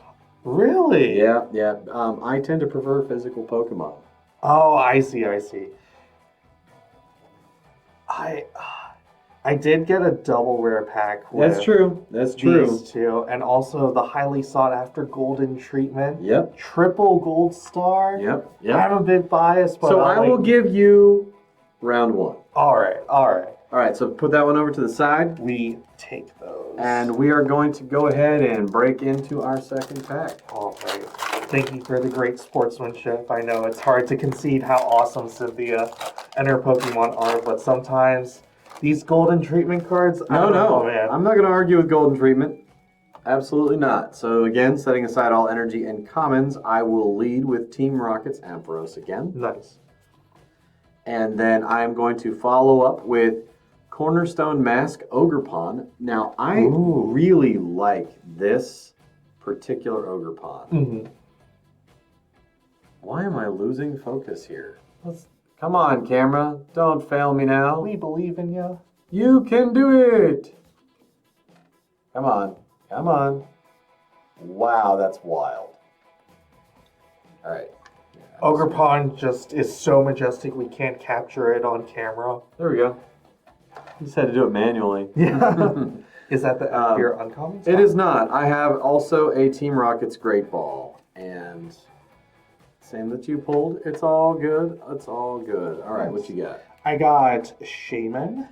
S2: Really?
S1: Yeah, yeah. I tend to prefer physical Pokemon.
S2: Oh, I see. I did get a double rare pack with
S1: That's true. That's true.
S2: these two, and also the highly sought after golden treatment.
S1: Yep.
S2: Triple gold star.
S1: Yep.
S2: I'm
S1: Yep.
S2: a bit biased, but
S1: So I will give you round 1.
S2: All right.
S1: All right. So put that one over to the side,
S2: We take those.
S1: and we are going to go ahead and break into our second pack.
S2: All right. Thank you for the great sportsmanship. I know it's hard to concede how awesome Cynthia and her Pokemon are, but sometimes these golden treatment cards, I don't know, man.
S1: I'm not going to argue with golden treatment. Absolutely not. So again, setting aside all energy and commons, I will lead with Team Rocket's Ampharos again.
S2: Nice.
S1: And then I'm going to follow up with Cornerstone Mask Ogerpon. Now, I really like this particular Ogerpon.
S2: Mm-hmm.
S1: Why am I losing focus here? Come on, camera. Don't fail me now.
S2: We believe in you.
S1: You can do it. Come on. Come on. Wow, that's wild. All right.
S2: Ogerpon just is so majestic we can't capture it on camera.
S1: There we go. You just had to do it manually.
S2: Yeah. Is that the your uncommon?
S1: It is not. I have also a Team Rocket's Great Ball. And same that you pulled. It's all good. It's all good. All right, what you got?
S2: I got Shaman.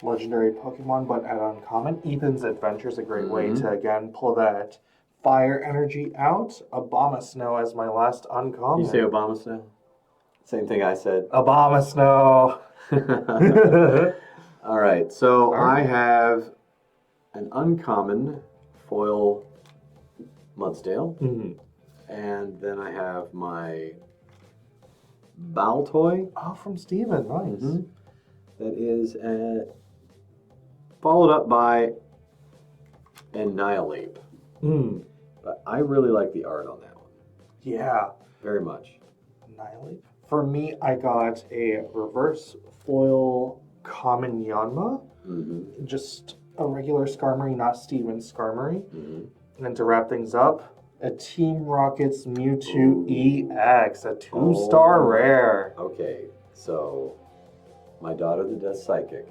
S2: Legendary Pokemon, but at uncommon. Ethan's Adventure is a great way to, again, pull that fire energy out. Abomasnow as my last uncommon.
S1: You say Obama Snow? Same thing I said.
S2: Abomasnow.
S1: All right, so I have an uncommon foil Mudsdale.
S2: Mm-hmm.
S1: And then I have my Baltoy.
S2: Oh, from Steven. Nice.
S1: That is followed up by Annihilate. But I really like the art on that one.
S2: Yeah.
S1: Very much.
S2: Annihilate. For me, I got a reverse foil common Yanma. Just a regular Skarmory, not Steven's Skarmory. And then to wrap things up, a Team Rocket's Mewtwo EX, a 2-star rare.
S1: Okay, so my daughter, the Death Psychic.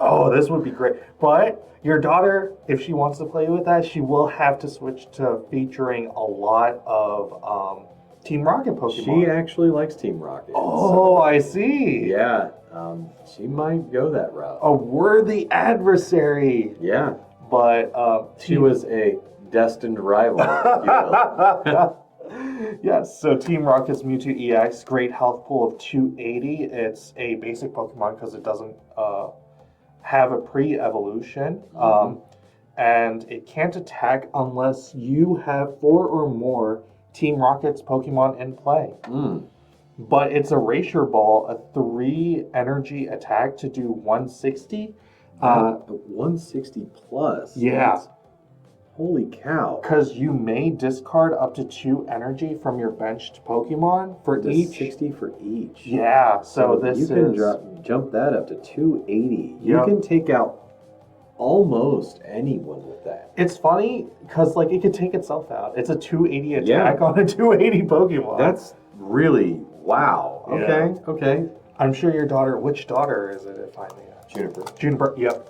S2: Oh, this would be great. But your daughter, if she wants to play with that, she will have to switch to featuring a lot of Team Rocket Pokemon.
S1: She actually likes Team Rocket.
S2: Oh, I see.
S1: Yeah, she might go that route.
S2: A worthy adversary.
S1: Yeah,
S2: But
S1: she was a destined rival, if you will.
S2: Yes, so Team Rocket's Mewtwo EX, great health pool of 280. It's a basic Pokemon because it doesn't have a pre-evolution. And it can't attack unless you have 4 or more Team Rocket's Pokemon in play. But it's a Erasure Ball, a 3 energy attack to do 160.
S1: 160 plus.
S2: Yeah.
S1: That's, holy cow.
S2: Because you may discard up to 2 energy from your benched Pokemon for each.
S1: 60 for each.
S2: Yeah, so this
S1: you can
S2: is...
S1: jump that up to 280.
S2: Yep.
S1: You can take out almost anyone with that.
S2: It's funny, because like it could take itself out. It's a 280 attack on a 280 Pokemon.
S1: That's really, wow.
S2: Yeah.
S1: Okay, okay.
S2: I'm sure your daughter, which daughter is it if I may ask?
S1: Juniper.
S2: Juniper, yep.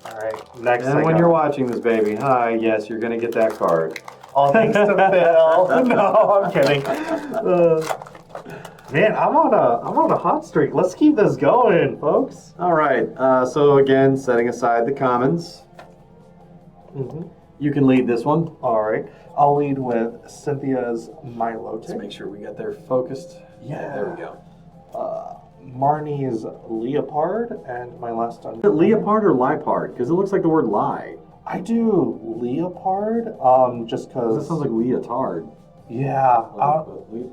S2: All right, next.
S1: And when you're watching this, baby, hi, yes, you're going to get that card.
S2: All thanks to Phil. No, I'm kidding. Man, I'm on a hot streak. Let's keep this going, folks.
S1: All right, so again, setting aside the commons, you can lead this one.
S2: All right, I'll lead with Cynthia's Milotic.
S1: Let's make sure we get there focused.
S2: Yeah.
S1: There we go.
S2: Marnie's Leopard, and my last one.
S1: Is it Leopard or Liepard? Because it looks like the word lie.
S2: I do Leopard, just because...
S1: That sounds like leotard.
S2: Yeah.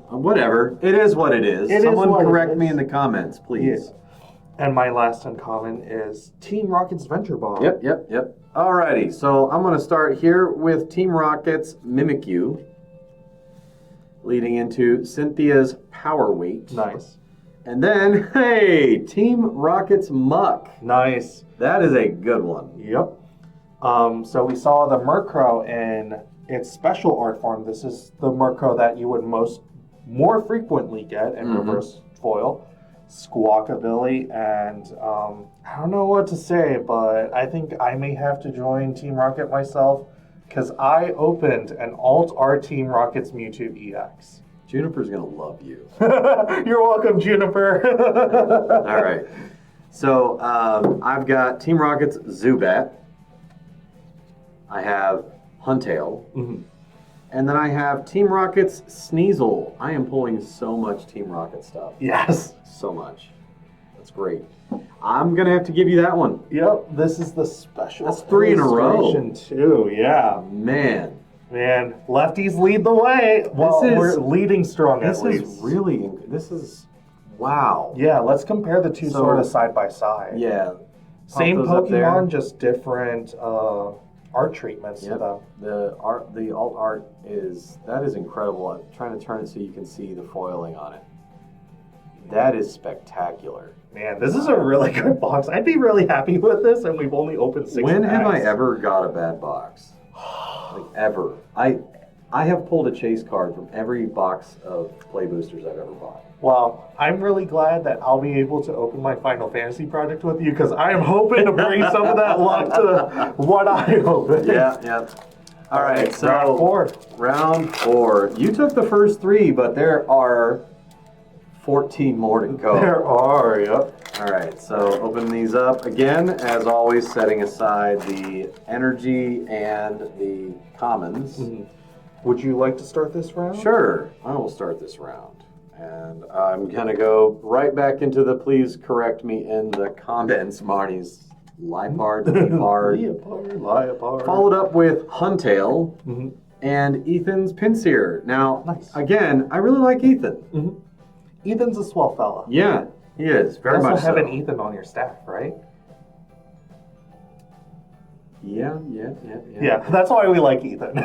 S1: Whatever. It is what it is. Someone correct me in the comments, please.
S2: Yeah. And my last uncommon is Team Rocket's Venture Ball.
S1: Yep. Alrighty, so I'm going to start here with Team Rocket's Mimikyu. leading into Cynthia's Power Weight.
S2: Nice.
S1: And then, hey, Team Rocket's Muck.
S2: Nice.
S1: That is a good one.
S2: Yep. So we saw the Murkrow in its special art form. This is the Murkrow that you would more frequently get in reverse foil. Squawkabilly, and I don't know what to say, but I think I may have to join Team Rocket myself because I opened an Alt Art Team Rocket's Mewtwo EX.
S1: Juniper's gonna love you.
S2: You're welcome, Juniper.
S1: All right. So I've got Team Rocket's Zubat. I have Huntail. And then I have Team Rocket's Sneasel. I am pulling so much Team Rocket stuff.
S2: Yes.
S1: So much. That's great. I'm going to have to give you that one.
S2: Yep, this is the special.
S1: That's 3 in a row.
S2: Too, yeah.
S1: Man,
S2: lefties lead the way. Well, we're leading strong at least.
S1: This is, wow.
S2: Yeah, let's compare the two sort of side by side.
S1: Yeah.
S2: Same Pokemon, just different art treatments to them.
S1: The alt art is incredible. I'm trying to turn it so you can see the foiling on it. That is spectacular.
S2: Man, this is a really good box. I'd be really happy with this, and we've only opened 6
S1: When
S2: packs.
S1: have I ever got a bad box? Like, ever. I have pulled a chase card from every box of play boosters I've ever bought.
S2: Well, I'm really glad that I'll be able to open my Final Fantasy project with you, because I am hoping to bring some of that luck to what I open.
S1: Yeah. All right, so
S2: round 4.
S1: Round 4. You took the first 3, but there are 14 more to go.
S2: There are, yep.
S1: All right, so open these up again, as always, setting aside the energy and the commons.
S2: Would you like to start this round?
S1: Sure, I will start this round. And I'm going to go right back into the please correct me in the comments, Marty's Liepard,
S2: Liepard.
S1: Followed up with Huntail and Ethan's Pinsir. Now, again, I really like Ethan.
S2: Ethan's a swell fella.
S1: Yeah, he is. Very much so.
S2: You also have an Ethan on your staff, right?
S1: Yeah.
S2: Yeah, that's why we like Ethan.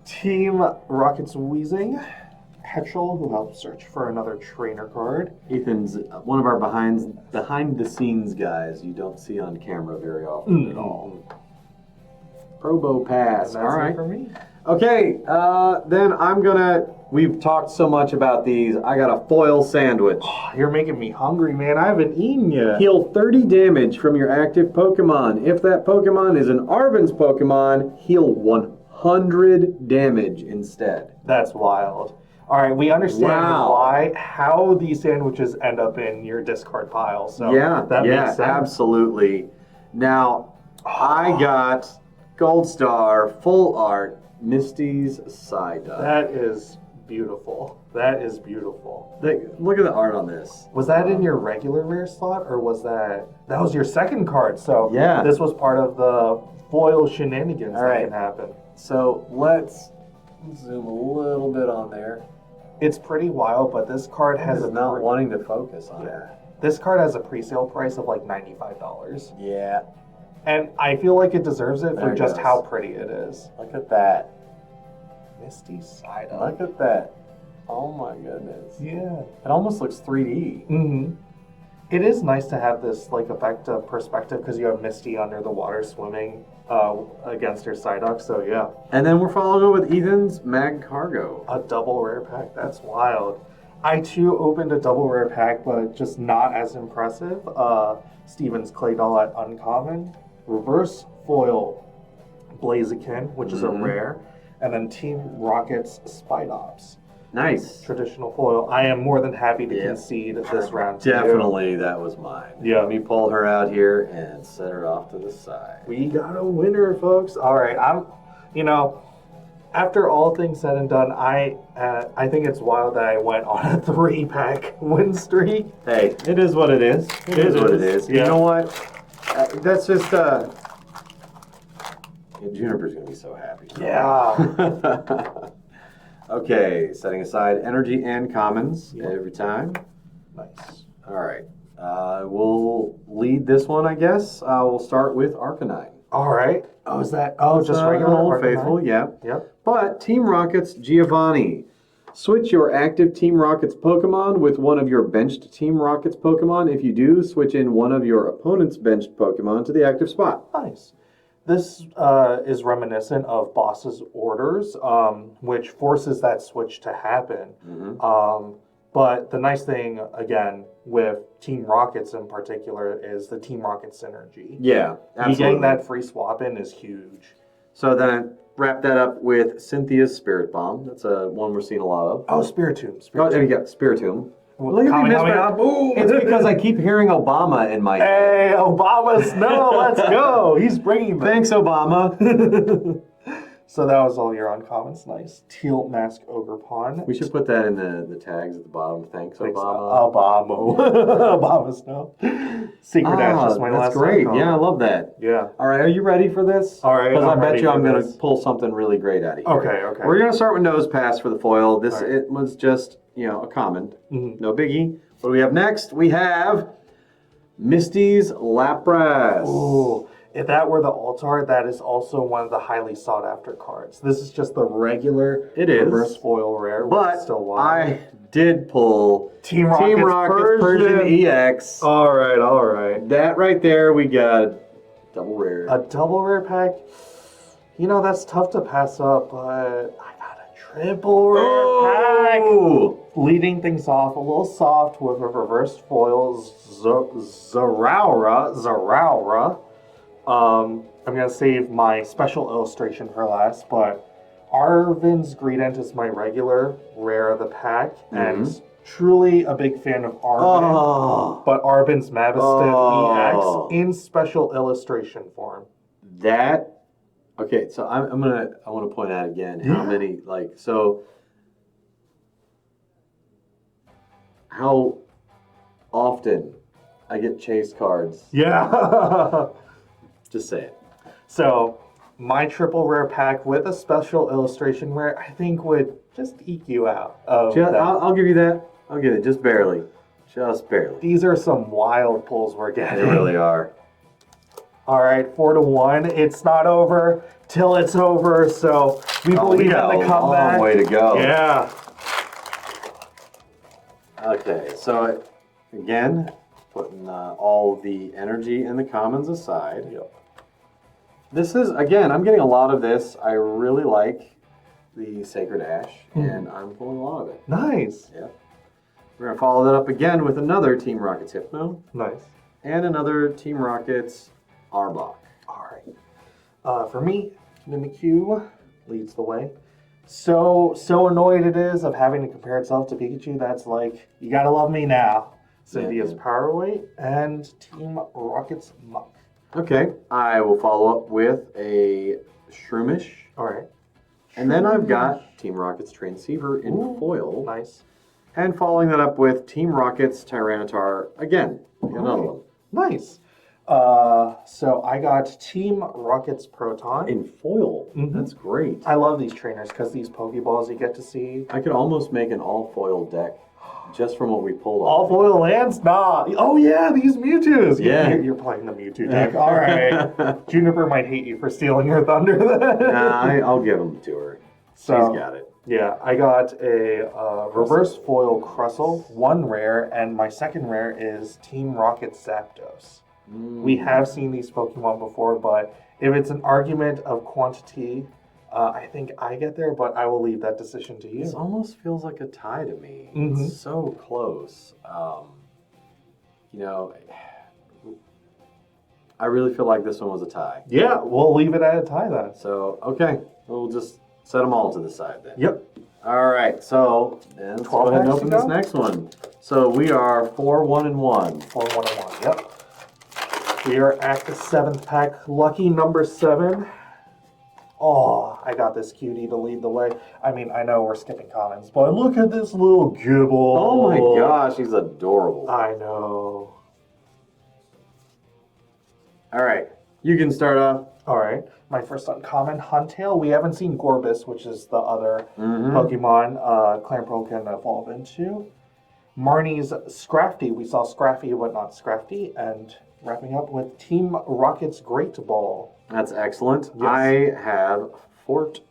S2: Team Rocket's Weezing. Petrol, who helps search for another trainer card.
S1: Ethan's one of our behind the scenes guys you don't see on camera very often at all. Probo pass.
S2: All right. For me.
S1: Okay, then we've talked so much about these. I got a foil sandwich.
S2: Oh, you're making me hungry, man. I haven't eaten yet.
S1: Heal 30 damage from your active Pokemon. If that Pokemon is an Arven's Pokemon, heal 100 damage instead.
S2: That's wild. All right, we understand how these sandwiches end up in your discard pile. So that makes sense.
S1: Absolutely. Now, I got Gold Star Full Art Misty's Psyduck.
S2: That is beautiful. That is beautiful.
S1: Look at the art on this.
S2: Was that in your regular rare slot, or was that was your second card? So
S1: yeah,
S2: this was part of the foil shenanigans that can happen.
S1: So let's zoom a little bit on there.
S2: It's pretty wild, but this card has
S1: not wanting to focus on it.
S2: This card has a pre-sale price of like $95.
S1: Yeah.
S2: And I feel like it deserves it for just how pretty it is.
S1: Look at that.
S2: Misty Psyduck.
S1: Look at that. Oh my goodness.
S2: Yeah.
S1: It almost looks 3D.
S2: Mm-hmm. It is nice to have this like effect of perspective because you have Misty under the water swimming against her Psyduck, so yeah. And
S1: then we're following it with Ethan's Mag Cargo.
S2: A double rare pack, that's wild. I too opened a double rare pack, but just not as impressive. Steven's Claydol at Uncommon. Reverse foil Blaziken, which is a rare. And then Team Rocket's Spidops.
S1: Nice.
S2: Traditional foil. I am more than happy to concede this round too.
S1: Definitely, that was mine.
S2: Yeah.
S1: Let me pull her out here and set her off to the side.
S2: We got a winner, folks. All right, after all things said and done, I think it's wild that I went on a 3-pack win streak.
S1: Hey, it is what it is. It is what it is. Yeah. You know what? That's just Juniper's gonna be so happy.
S2: Yeah.
S1: Okay, setting aside energy and commons every time.
S2: Nice.
S1: All right. We'll lead this one, I guess. We'll start with Arcanine.
S2: All right. Oh, is that? Oh, just regular
S1: Old
S2: Arcanine?
S1: Faithful, yeah.
S2: Yep.
S1: But Team Rocket's Giovanni. Switch your active Team Rocket's Pokemon with one of your benched Team Rocket's Pokemon. If you do, switch in one of your opponent's benched Pokemon to the active spot.
S2: Nice. This is reminiscent of Boss's Orders, which forces that switch to happen. But the nice thing, again, with Team Rockets in particular is the Team Rocket synergy.
S1: Yeah, absolutely.
S2: You getting that free swap in is huge.
S1: So then wrap that up with Cynthia's Spirit Bomb. That's one we're seeing a lot of.
S2: Oh, Spiritomb.
S1: Oh, there you go, Spiritomb. Look
S2: Coming
S1: at me,
S2: up. Boom!
S1: It's because I keep hearing Obama in my head.
S2: Hey, Obama Snow, let's go. He's bringing them.
S1: Thanks, Obama.
S2: So that was all your uncommons. Nice. Teal Mask Ogre Pawn.
S1: We should put that in the tags at the bottom. Thanks, Obama.
S2: Obama. Obama Snow. Secret Dash is my last
S1: That's great.
S2: uncommon.
S1: Yeah, I love that.
S2: Yeah.
S1: All right, are you ready for this?
S2: All right,
S1: Because I
S2: I'm
S1: bet
S2: ready
S1: you
S2: for
S1: I'm going
S2: this.
S1: to pull something really great out of here.
S2: Okay.
S1: We're going to start with Nose Pass for the foil. This
S2: All right.
S1: it was just, a common.
S2: Mhm.
S1: No biggie. What do we have next? We have Misty's Lapras.
S2: Ooh. If that were the Altar, that is also one of the highly sought after cards. This is just the regular
S1: It is.
S2: reverse foil rare. Which
S1: But
S2: is still wild.
S1: I did pull
S2: Team Rocket's
S1: Persian EX.
S2: All right.
S1: That right there, we got double rare.
S2: A double rare pack. That's tough to pass up, but I got a triple rare pack. Leading things off a little soft with a reverse foil Zeraora. I'm gonna save my special illustration for last, but Arvin's Greedent is my regular rare of the pack, and truly a big fan of Arvin. But Arvin's Mabosstiff EX in special illustration form.
S1: Okay, so I want to point out again how many how often I get chase cards.
S2: Yeah.
S1: Just say it.
S2: So my triple rare pack with a special illustration rare, I think would just eke you out.
S1: I'll give you that. I'll give it just barely. Just barely.
S2: These are some wild pulls we're
S1: They
S2: getting.
S1: really are.
S2: All right, 4-1. It's not over till it's over. So we believe in
S1: got
S2: the
S1: a
S2: comeback.
S1: long way to go.
S2: Yeah.
S1: Okay, so again, putting all the energy and the commons aside.
S2: Yep.
S1: This is, again, I'm getting a lot of this. I really like the Sacred Ash, and I'm pulling a lot of it.
S2: Nice.
S1: Yeah. We're going to follow that up again with another Team Rockets Hypno
S2: Nice.
S1: and another Team Rockets Arbok.
S2: All right. For me, Mimikyu leads the way. So annoyed it is of having to compare itself to Pikachu. That's like, you gotta love me now. Cynthia's Power Weight and Team Rocket's Muck.
S1: Okay, I will follow up with a Shroomish.
S2: All right.
S1: And then I've got Team Rocket's Transceiver in foil.
S2: Nice.
S1: And following that up with Team Rocket's Tyranitar again. Another one.
S2: Nice. So I got Team Rocket's Proton.
S1: In foil. That's great.
S2: I love these trainers because these Pokeballs you get to see.
S1: I could almost make an all foil deck just from what we pulled off.
S2: All foil lands? Nah. Oh yeah, these Mewtwo's.
S1: Yeah.
S2: You're playing the Mewtwo deck. All right. Juniper might hate you for stealing your thunder then.
S1: Nah, I'll give them to her. She's got it.
S2: Yeah, I got a reverse foil Crustle, one rare, and my second rare is Team Rocket Zapdos. We have seen these Pokemon before, but if it's an argument of quantity, I think I get there, but I will leave that decision to you.
S1: This almost feels like a tie to me.
S2: Mhm.
S1: It's so close. I really feel like this one was a tie.
S2: Yeah, we'll leave it at a tie then.
S1: So, okay, we'll just set them all to the side then.
S2: Yep.
S1: All right, so then let's
S2: 12
S1: go ahead and
S2: packs
S1: open
S2: to
S1: this
S2: go?
S1: next one. So we are 4-1-1.
S2: 4-1-1, yep. We are at the 7th pack. Lucky number 7. Oh, I got this cutie to lead the way. I mean, I know we're skipping commons, but look at this little Gibble.
S1: Oh my gosh, he's adorable.
S2: I know.
S1: All right, you can start off.
S2: All right. My first uncommon, Huntail. We haven't seen Gorbis, which is the other Pokemon Clamperl can evolve into. Marnie's Scrafty. We saw Scraffy, but not Scrafty. And wrapping up with Team Rocket's Great Ball.
S1: That's excellent.
S2: Yes.
S1: I have Fortress.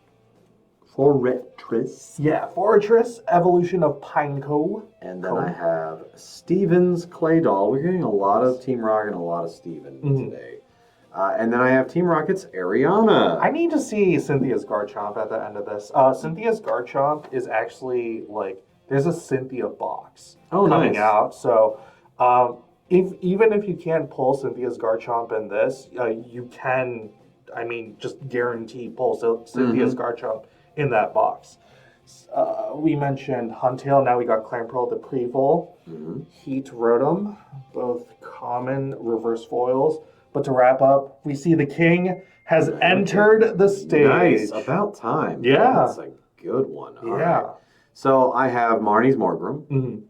S2: Yeah, Fortress, Evolution of Pineco.
S1: And then I have Steven's Clay Doll. We're getting a lot of Team Rocket and a lot of Steven today. And then I have Team Rocket's Ariana.
S2: I need to see Cynthia's Garchomp at the end of this. Cynthia's Garchomp is actually like, there's a Cynthia box coming out. So even if you can't pull Cynthia's Garchomp in this, you can, just guarantee pull Cynthia's Garchomp in that box. We mentioned Huntail, now we got Clamperl, the Prevol, Heat Rotom, both common reverse foils. But to wrap up, we see the king has entered the stage.
S1: Nice, about time.
S2: Yeah.
S1: That's a good one. All
S2: Yeah.
S1: right. So I have Marnie's Morgrem,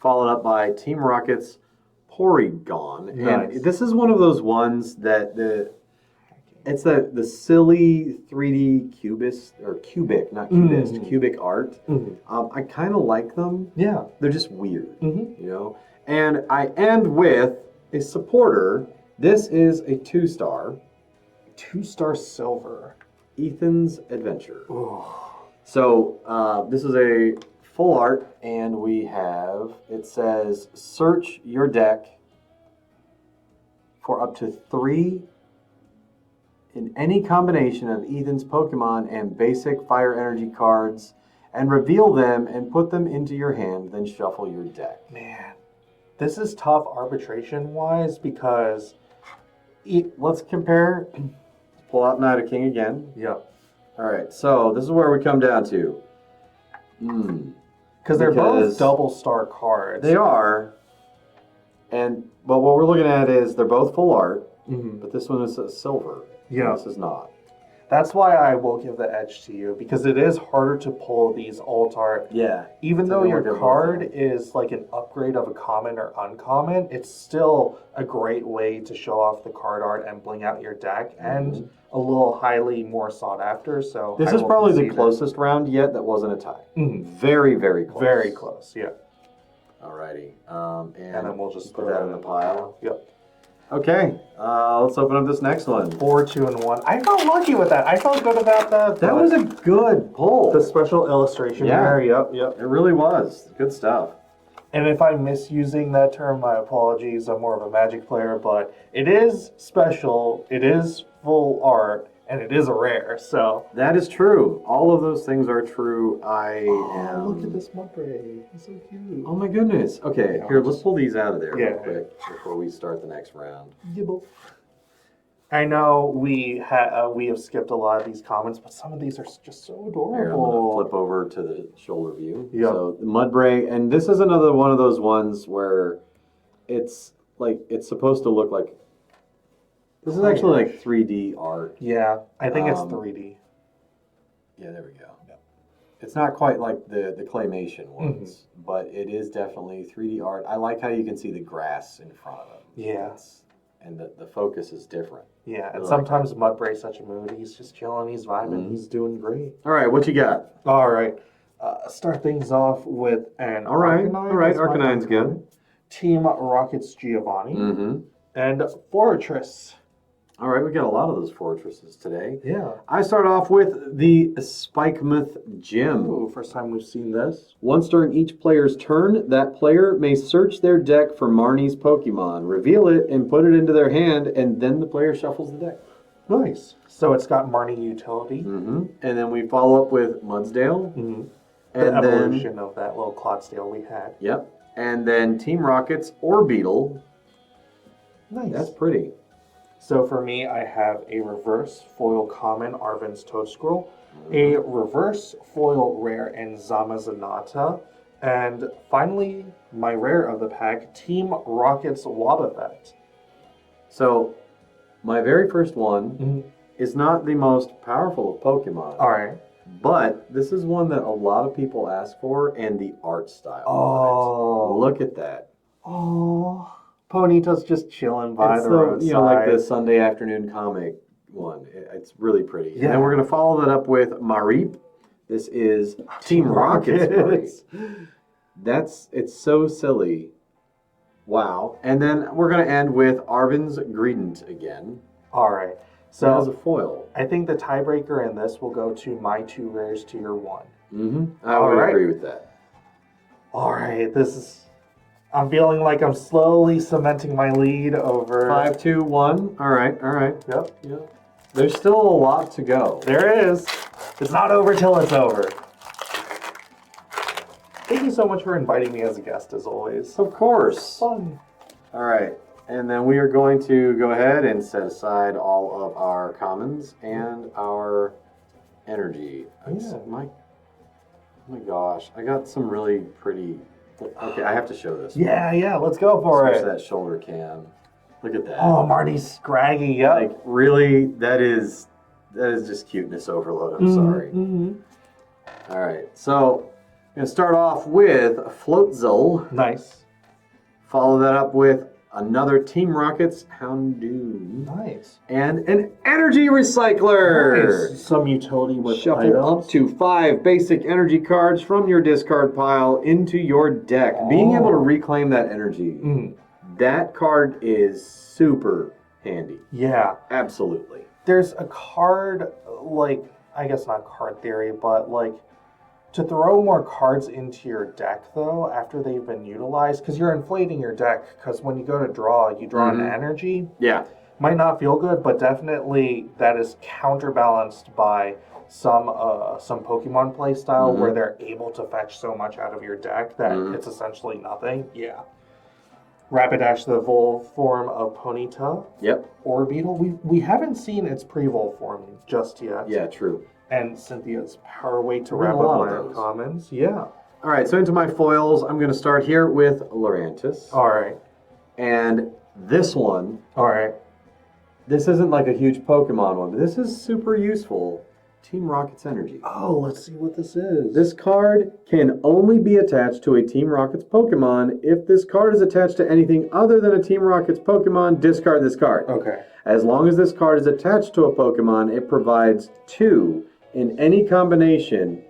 S1: followed up by Team Rocket's Porygon.
S2: Nice.
S1: And this is one of those ones that it's the silly 3D cubic, not cubist, cubic art. I kind of like them.
S2: Yeah.
S1: They're just weird, you know? And I end with a supporter. This is a 2-star.
S2: 2-star silver.
S1: Ethan's Adventure.
S2: Ooh.
S1: So this is a full art, and we have, it says, search your deck for up to 3 in any combination of Ethan's Pokemon and basic fire energy cards, and reveal them and put them into your hand, then shuffle your deck.
S2: Man, this is tough arbitration-wise because...
S1: Let's compare. Pull out Knight of King again.
S2: Yep.
S1: All right, so this is where we come down to.
S2: Because they're both double-star cards.
S1: They are. But what we're looking at is they're both full art, but this one is a silver.
S2: Yeah.
S1: This is not.
S2: That's why I will give the edge to you, because it is harder to pull these alt art.
S1: Yeah.
S2: Even though your card is like an upgrade of a common or uncommon, it's still a great way to show off the card art and bling out your deck, and a little highly more sought after. So
S1: this is probably the closest round yet that wasn't a tie. Very, very close.
S2: Very close, yeah.
S1: Alrighty.
S2: And then we'll just
S1: put that in the pile.
S2: Yep.
S1: Okay, let's open up this next one.
S2: 4, 2, and 1. I felt lucky with that. I felt good about that.
S1: That was a good pull.
S2: The special illustration there. Yep.
S1: It really was. Good stuff.
S2: And if I'm misusing that term, my apologies. I'm more of a Magic player, but it is special. It is full art, and it is a rare. So
S1: that is true. All of those things are true.
S2: Look at this Mudbray. He's so cute.
S1: Oh my goodness. Okay, here, let's pull these out of there real
S2: Yeah.
S1: quick before we start the next round.
S2: Gibble. I know we have skipped a lot of these comments, but some of these are just so adorable.
S1: Here, I'm gonna flip over to the shoulder view.
S2: Yep.
S1: So the Mudbray, and this is another one of those ones where it's supposed to look like. This is actually like 3D art.
S2: Yeah, I think it's 3D.
S1: Yeah, there we go. Yep. It's not quite like the claymation ones, but it is definitely 3D art. I like how you can see the grass in front of them.
S2: Yeah.
S1: And the focus is different.
S2: Yeah, and sometimes Mudbray's such a mood. He's just chilling, he's vibing, he's doing great.
S1: All right, what you got?
S2: All right. Start things off with an Arcanine.
S1: All right, Arcanine's good.
S2: Team Rocket's Giovanni. And Fortress.
S1: All right, we got a lot of those fortresses today.
S2: Yeah.
S1: I start off with the Spikemouth Gym.
S2: Ooh, first time we've seen this.
S1: Once during each player's turn, that player may search their deck for Marnie's Pokemon, reveal it, and put it into their hand, and then the player shuffles the deck.
S2: Nice. So it's got Marnie utility.
S1: And then we follow up with Mudsdale.
S2: The
S1: And
S2: evolution of that little Clydesdale we had.
S1: Yep. And then Team Rocket's Orbeetle.
S2: Nice.
S1: That's pretty.
S2: So for me, I have a reverse foil common Arven's Toadscroll, a reverse foil rare in Zamazanata, and finally, my rare of the pack, Team Rocket's Wobbuffet.
S1: So, my very first one is not the most powerful of Pokemon.
S2: All right.
S1: But this is one that a lot of people ask for, and the art style.
S2: Oh.
S1: Look at that.
S2: Oh. Ponyta's just chilling by
S1: It's
S2: the roadside.
S1: You know, like the Sunday afternoon comic one. It's really pretty.
S2: Yeah.
S1: And we're going to follow that up with Mareep. This is Team Rocket's Mareep. It's so silly. Wow. And then we're going to end with Arven's Greedent again.
S2: All right. So
S1: as a foil.
S2: I think the tiebreaker in this will go to my 2 rares to your 1.
S1: I would agree with that.
S2: All right, I'm feeling like I'm slowly cementing my lead over
S1: 5, 2, 1. All right.
S2: Yep.
S1: There's still a lot to go.
S2: There is. It's not over till it's over. Thank you so much for inviting me as a guest, as always.
S1: Of course.
S2: Fun.
S1: All right. And then we are going to go ahead and set aside all of our commons and our energy.
S2: Yeah.
S1: Oh my gosh. I got some really pretty... Okay, I have to show this.
S2: Yeah, let's go for
S1: Switch
S2: it.
S1: that shoulder cam. Look at that.
S2: Oh, Marty's scraggy, yep.
S1: Like, really, that is just cuteness overload. I'm sorry. All right, so I'm going to start off with Floatzel.
S2: Nice.
S1: Follow that up with another Team Rocket's Houndoom.
S2: Nice.
S1: And an Energy Recycler.
S2: Nice. Some utility with
S1: Shuffle
S2: items.
S1: up to 5 basic energy cards from your discard pile into your deck. Being able to reclaim that energy, that card is super handy.
S2: Yeah.
S1: Absolutely.
S2: There's a card, like, I guess not card theory, but like, to throw more cards into your deck, though, after they've been utilized, because you're inflating your deck, because when you go to draw, you draw an energy.
S1: Yeah.
S2: Might not feel good, but definitely that is counterbalanced by some Pokemon play style where they're able to fetch so much out of your deck that it's essentially nothing. Yeah. Rapidash, the evolved form of Ponyta.
S1: Yep.
S2: Orbeetle, we haven't seen its pre-evolve form just yet.
S1: Yeah, true.
S2: And Cynthia's Power Weight to
S1: There's
S2: wrap
S1: a lot
S2: up
S1: of
S2: my
S1: those.
S2: commons. Yeah.
S1: All right, so into my foils, I'm going to start here with Lurantis.
S2: All right.
S1: And this one,
S2: All right.
S1: this isn't like a huge Pokemon one, but this is super useful. Team Rocket's Energy.
S2: Oh, let's see what this is.
S1: This card can only be attached to a Team Rocket's Pokemon. If this card is attached to anything other than a Team Rocket's Pokemon, discard this card.
S2: Okay.
S1: As long as this card is attached to a Pokemon, it provides 2 in any combination,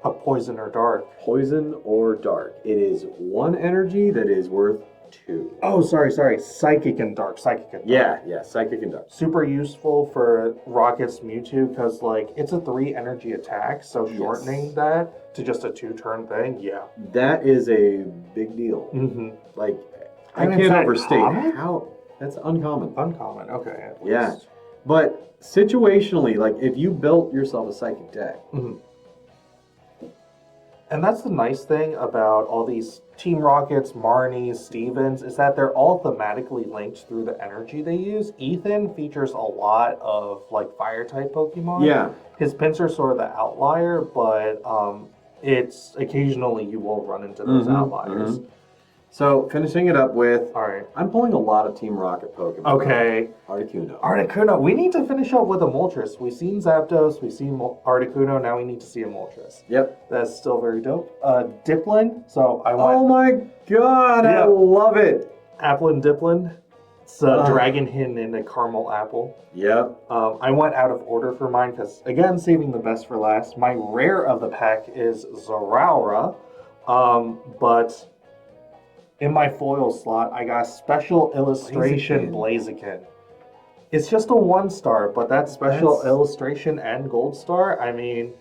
S2: A poison or dark.
S1: poison or dark. It is 1 energy that is worth 2.
S2: Oh, sorry. Psychic and dark.
S1: Yeah, Psychic and Dark.
S2: Super useful for Rocket's Mewtwo because, like, it's a 3 energy attack, so shortening that to just a 2-turn thing, yeah.
S1: That is a big deal. Like, I
S2: And is
S1: can't
S2: that
S1: overstate
S2: common?
S1: how that's uncommon.
S2: Uncommon, okay. At
S1: Yeah.
S2: least.
S1: But situationally, like, if you built yourself a Psychic deck,
S2: And that's the nice thing about all these Team Rockets, Marnies, Stevens, is that they're all thematically linked through the energy they use. Ethan features a lot of, like, Fire-type Pokemon.
S1: Yeah.
S2: His Pinsir's sort of the outlier, but it's occasionally you will run into those outliers.
S1: So, finishing it up with,
S2: All right.
S1: I'm pulling a lot of Team Rocket Pokemon.
S2: Okay.
S1: Articuno.
S2: Articuno. We need to finish up with a Moltres. We've seen Zapdos, we've seen Articuno, now we need to see a Moltres.
S1: Yep.
S2: That's still very dope. Diplin. So I
S1: Oh
S2: went
S1: my god, I
S2: Yeah.
S1: love it.
S2: Applin Diplin. It's a Dragon Hin and a Caramel Apple.
S1: Yep.
S2: I went out of order for mine because, again, saving the best for last. My rare of the pack is Zeraora, but in my foil slot, I got Special Illustration Blaziken. It's just a 1-star, but that Special Illustration and Gold Star, I mean...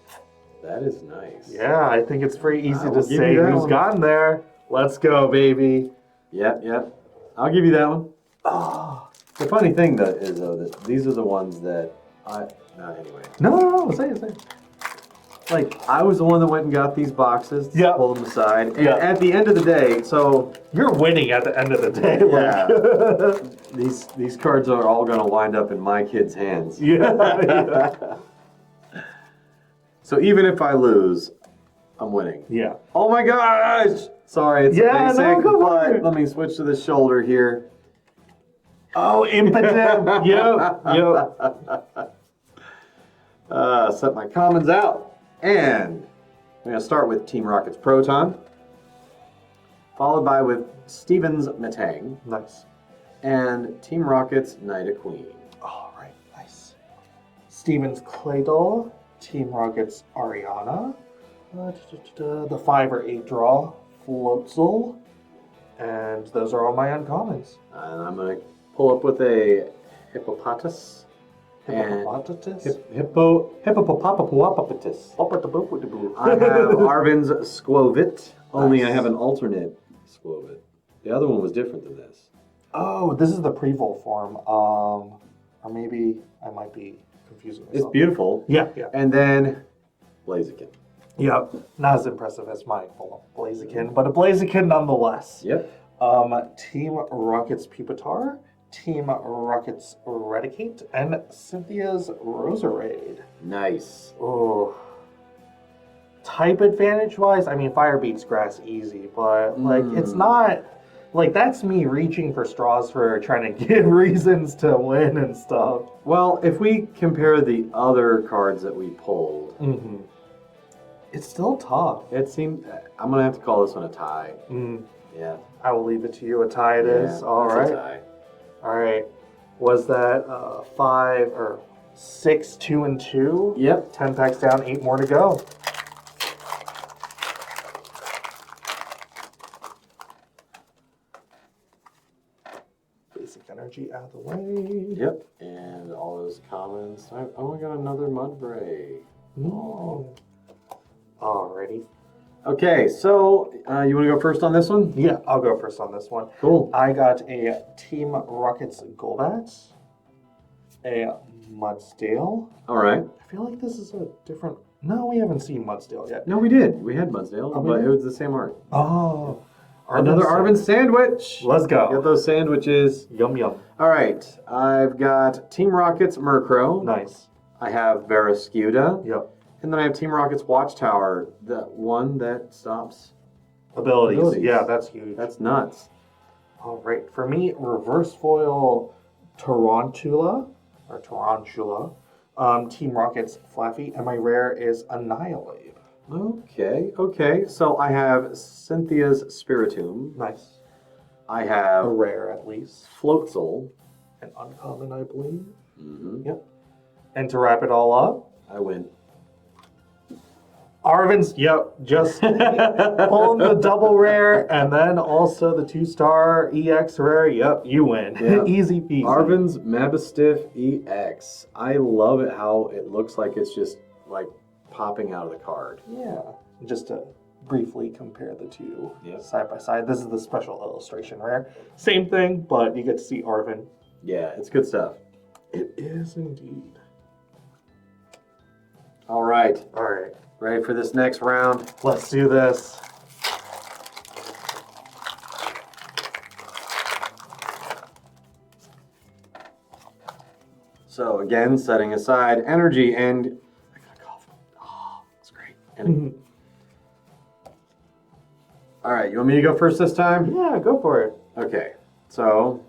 S1: That is nice.
S2: Yeah, I think it's pretty easy
S1: I
S2: to
S1: will give
S2: say
S1: you that
S2: who's
S1: one.
S2: gotten there. Let's go, baby.
S1: Yep. I'll give you that one.
S2: Oh.
S1: The funny thing that is, though, that these are the ones that anyway.
S2: No, say it.
S1: Like, I was the one that went and got these boxes,
S2: Yep.
S1: pulled them aside, and
S2: Yep.
S1: at the end of the day, so
S2: You're winning at the end of the day.
S1: yeah,
S2: Like.
S1: these cards are all going to wind up in my kids' hands.
S2: Yeah.
S1: So even if I lose, I'm winning.
S2: Yeah.
S1: Oh my gosh! Sorry, it's
S2: Yeah,
S1: basic,
S2: no, come
S1: but
S2: on.
S1: let me switch to the shoulder here.
S2: Oh, impotent. Yep.
S1: Set my commons out. And I'm going to start with Team Rocket's Proton, followed by with Steven's Metang,
S2: Nice.
S1: and Team Rocket's Nida Queen.
S2: All right. Nice. Stevens Claydol. Team Rockets Ariana. The 5 or 8 draw. Floatzel. And those are all my uncommons.
S1: And I'm going to pull up with a Hippopotas
S2: Hippopotamus?
S1: Hippopotamus. I have Arvin's Squovit, only I
S2: Nice.
S1: have an alternate Squovit. The other one was different than this.
S2: Oh, this is the Prevol form. Or maybe I might be confusing myself.
S1: It's beautiful.
S2: Yeah.
S1: And then Blaziken.
S2: Yep. Not as impressive as my Blaziken, but a Blaziken nonetheless.
S1: Yep.
S2: Team Rocket's Pupitar, Team Rocket's Eradicate, and Cynthia's Roserade.
S1: Nice.
S2: Oh. Type advantage wise, I mean, fire beats grass easy, but like it's not like that's me reaching for straws for trying to give reasons to win and stuff.
S1: Well, if we compare the other cards that we pulled,
S2: It's still tough.
S1: it seemed I'm gonna have to call this one a tie. Yeah.
S2: I will leave it to you. A tie it is. All
S1: that's
S2: right.
S1: a tie.
S2: All right. Was that 5 or 6, 2, and 2?
S1: Yep.
S2: 10 packs down, 8 more to go. Basic energy out of the way.
S1: Yep. And all those commons. I got another Mudbray.
S2: Alrighty.
S1: Okay, so you want to go first on this one?
S2: Yeah, I'll go first on this one.
S1: Cool.
S2: I got a Team Rockets Golbat, a Mudsdale.
S1: All right.
S2: I feel like this is a different. No, we haven't seen Mudsdale yet.
S1: No, we did. We had Mudsdale,
S2: Oh, we
S1: but
S2: did?
S1: it was the same art.
S2: Oh,
S1: Another Arvin sandwich.
S2: Let's go.
S1: Get those sandwiches.
S2: Yum yum.
S1: All right. I've got Team Rocket's Murkrow.
S2: Nice.
S1: I have Barrascuda.
S2: Yep.
S1: And then I have Team Rocket's Watchtower. That one that stops.
S2: Abilities. Yeah, that's huge.
S1: That's nuts.
S2: All right. For me, reverse foil Tarantula or Tarantula. Team Rocket's Flaffy, and my rare is Annihilate.
S1: Okay. So I have Cynthia's Spiritomb.
S2: Nice.
S1: I
S2: A
S1: have
S2: rare at least.
S1: Floatzel.
S2: An uncommon, I believe.
S1: Mm-hmm.
S2: And to wrap it all up,
S1: I win.
S2: Arvin's, just pulling the double rare and then also the 2-star EX rare. Yep, you win.
S1: Yep.
S2: Easy peasy.
S1: Arvin's Mabistiff EX. I love it how it looks like it's just like popping out of the card.
S2: Yeah. Just to briefly compare the two
S1: Yep.
S2: side by side. This is the special illustration rare. Same thing, but you get to see Arvin.
S1: Yeah, it's good stuff.
S2: It is indeed.
S1: All right.
S2: All right.
S1: Ready for this next round?
S2: Let's do this.
S1: So again, setting aside energy and I got a cough. Oh, that's great. And all right, you want me to go first this time?
S2: Yeah, go for it.
S1: Okay, so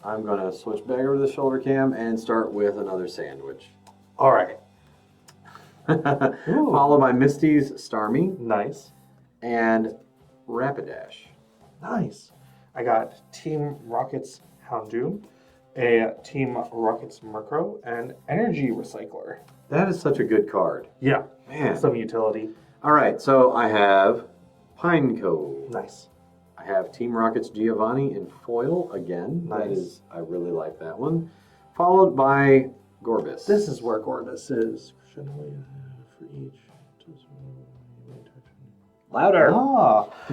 S1: I'm gonna switch back over to the shoulder cam and start with another sandwich.
S2: All right.
S1: Followed by Misty's Starmie
S2: Nice.
S1: and Rapidash.
S2: Nice. I got Team Rocket's Houndoom, a Team Rocket's Murkrow, and Energy Recycler.
S1: That is such a good card.
S2: Yeah,
S1: Man.
S2: some utility.
S1: All right, so I have Pineco.
S2: Nice.
S1: I have Team Rocket's Giovanni in foil again. That
S2: Nice.
S1: is, I really like that one. Followed by Gorbis.
S2: This is where Gorbis is. For each.
S1: Louder.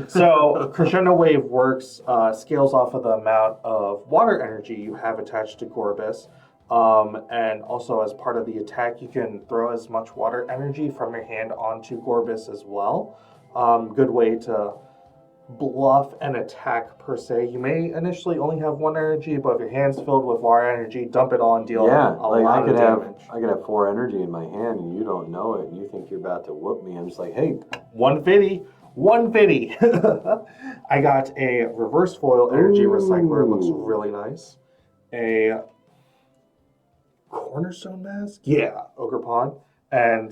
S2: So Crescendo Wave works, scales off of the amount of water energy you have attached to Gorbis. And also as part of the attack, you can throw as much water energy from your hand onto Gorbis as well. Good way to bluff an attack per se. You may initially only have one energy, but if your hand's filled with water energy, dump it all and deal
S1: Yeah,
S2: a
S1: like
S2: lot of damage.
S1: I could have 4 energy in my hand and you don't know it and you think you're about to whoop me. I'm just like, hey.
S2: 150. I got a reverse foil energy recycler. Looks
S1: Ooh.
S2: really nice. A cornerstone mask. Yeah, Ogre Pond and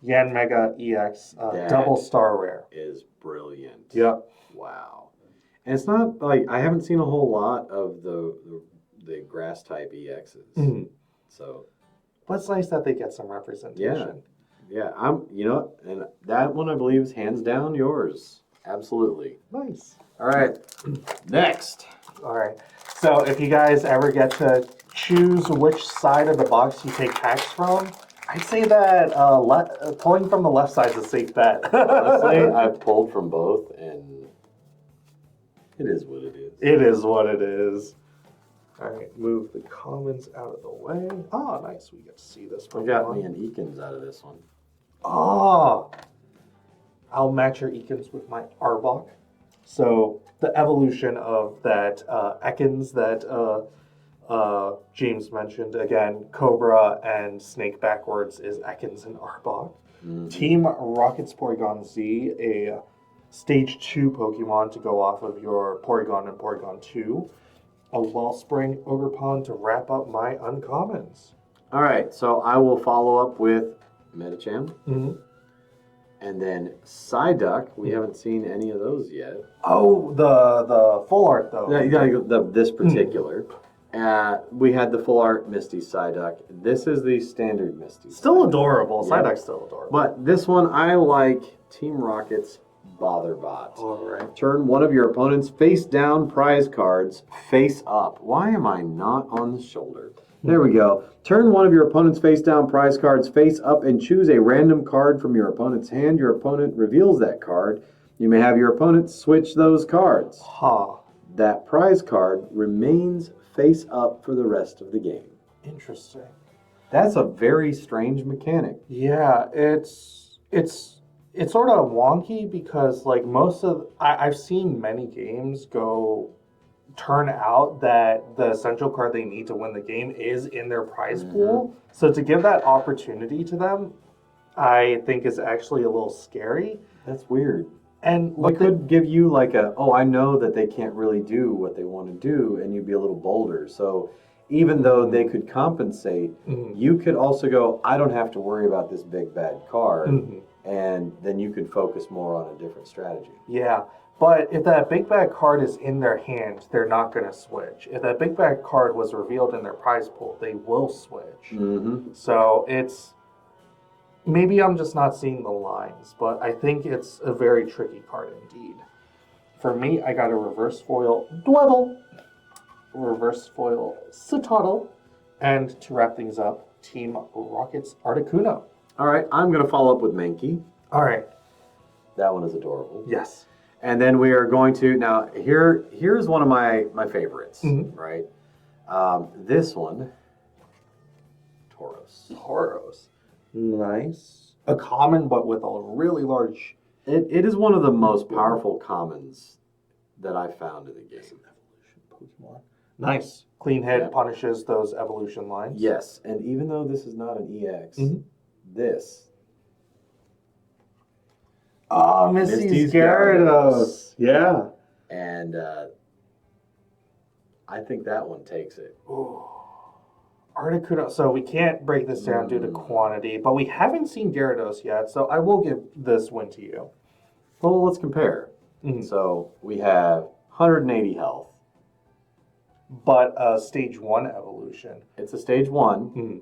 S2: Yan Mega EX
S1: That
S2: double star rare.
S1: Is brilliant.
S2: Yep.
S1: Wow. And it's not like I haven't seen a whole lot of the grass type EXs.
S2: Mhm.
S1: So
S2: But it's nice that they get some representation.
S1: yeah, and that one I believe is hands down yours. Absolutely.
S2: Nice.
S1: All right. Next.
S2: All right. So if you guys ever get to choose which side of the box you take packs from, I'd say that pulling from the left side is a safe bet.
S1: Honestly, I've pulled from both, and it is what it is.
S2: It is what it is. All right, move the commons out of the way. Oh, nice. We get to see this
S1: I
S2: one.
S1: got me an Eakins out of this one.
S2: Oh, I'll match your Ekans with my Arbok. So the evolution of that Ekans that James mentioned, again, Cobra and Snake backwards is Ekans and Arbok.
S1: Mm-hmm.
S2: Team Rocket's Porygon Z, a Stage 2 Pokemon to go off of your Porygon and Porygon 2. A Wellspring Ogerpon to wrap up my uncommons.
S1: All right, so I will follow up with Medicham.
S2: Mm-hmm.
S1: And then Psyduck, we haven't seen any of those yet.
S2: Oh, the full art though.
S1: Yeah, this particular. We had the full art Misty Psyduck. This is the standard Misty.
S2: Still
S1: Psyduck.
S2: adorable.
S1: Yeah.
S2: Psyduck's still adorable.
S1: But this one, I like Team Rocket's Botherbot.
S2: All right.
S1: Turn one of your opponent's face down prize cards face up. Why am I not on the shoulder? There we go. Turn one of your opponent's face down prize cards face up and choose a random card from your opponent's hand. Your opponent reveals that card. You may have your opponent switch those cards.
S2: Huh.
S1: That prize card remains face up for the rest of the game.
S2: Interesting.
S1: That's a very strange mechanic.
S2: Yeah, it's sort of wonky because like I've seen many games turn out that the essential card they need to win the game is in their prize pool. So to give that opportunity to them, I think is actually a little scary.
S1: That's weird.
S2: And
S1: What could give you like I know that they can't really do what they want to do, and you'd be a little bolder. So even though they could compensate, you could also go, I don't have to worry about this big bad card, and then you could focus more on a different strategy.
S2: Yeah. But if that big bad card is in their hand, they're not going to switch. If that big bad card was revealed in their prize pool, they will switch.
S1: Mm-hmm.
S2: So maybe I'm just not seeing the lines, but I think it's a very tricky card indeed. For me, I got a reverse foil Dwebble, reverse foil Citadel, and to wrap things up, Team Rocket's Articuno.
S1: All right, I'm going to follow up with Mankey.
S2: All right.
S1: That one is adorable.
S2: Yes.
S1: And then we are going to, now here's one of my favorites, right? This one, Tauros.
S2: Tauros. Nice. A common, but with a really large...
S1: It is one of the most powerful commons that I found in the game.
S2: Evolution Pokemon. Nice. Clean Head punishes those evolution lines.
S1: Yes, and even though this is not an EX, this...
S2: Oh, Misty's Gyarados. Yeah.
S1: And I think that one takes it.
S2: Ooh. Articuno. So we can't break this down due to quantity, but we haven't seen Gyarados yet, so I will give this win to you.
S1: Well, let's compare. So we have 180 health.
S2: But stage 1 evolution.
S1: It's a stage 1,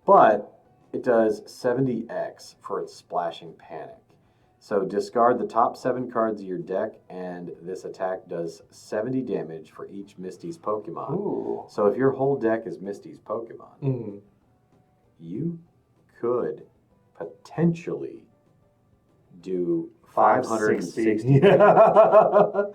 S1: but it does 70x for its Splashing Panic. So discard the top 7 cards of your deck, and this attack does 70 damage for each Misty's Pokemon.
S2: Ooh.
S1: So if your whole deck is Misty's Pokemon, you could potentially do 560.
S2: Yeah.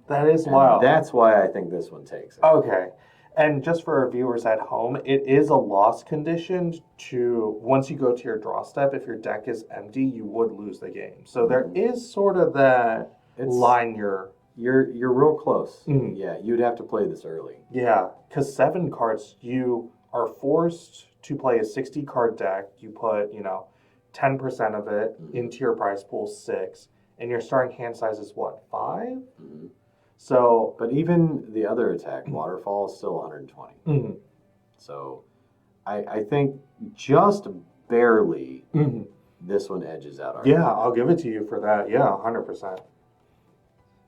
S2: That is wild.
S1: That's why I think this one takes it.
S2: Okay. And just for our viewers at home, it is a loss condition to, once you go to your draw step, if your deck is empty, you would lose the game. So there is sort of that line
S1: You're real close. Yeah, you'd have to play this early.
S2: Yeah, because 7 cards, you are forced to play a 60-card deck. You put, 10% of it into your prize pool, 6, and your starting hand size is what, 5? So,
S1: but even the other attack, Waterfall, is still 120. So I think just barely this one edges out our
S2: yeah, I'll give it to you for that. Yeah, 100%.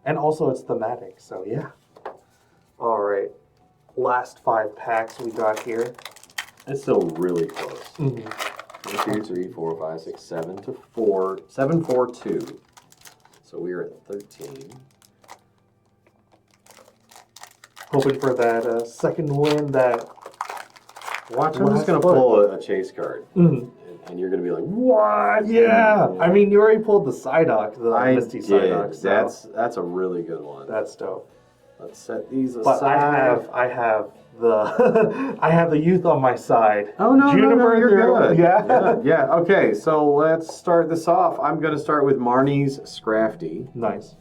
S2: And also it's thematic, so yeah. All right. Last 5 packs we got here.
S1: It's still really close. 1, 2, 3, 4, 5, 6, 7 to 4. 7, 4, 2. So we are at 13.
S2: Hoping for that second win that
S1: Watch, I'm just gonna pull a chase card, and you're gonna be like, "What?"
S2: Yeah. I mean, you already pulled the Psyduck, the Misty Psyduck. So
S1: That's a really good one.
S2: that's dope.
S1: Let's set these aside.
S2: But I have the I have the youth on my side.
S1: Oh no,
S2: Juniper,
S1: you're good.
S2: Yeah.
S1: Yeah. Okay, so let's start this off. I'm gonna start with Marnie's Scrafty,
S2: Nice.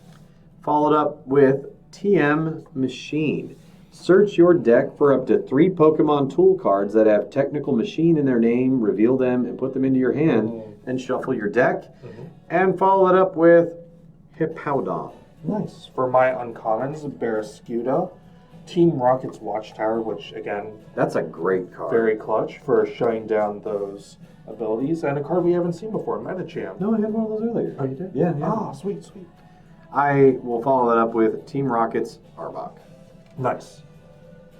S1: followed up with TM Machine. Search your deck for up to 3 Pokemon tool cards that have technical machine in their name, reveal them, and put them into your hand, and shuffle your deck. And follow it up with Hippowdon.
S2: Nice. For my uncommons, Barraskewda, Team Rocket's Watchtower, which again,
S1: That's a great card.
S2: very clutch for shutting down those abilities, and a card we haven't seen before, Medicham.
S1: No, I had one of those earlier.
S2: Oh, you did?
S1: Yeah.
S2: Ah, sweet.
S1: I will follow that up with Team Rocket's Arbok.
S2: Nice.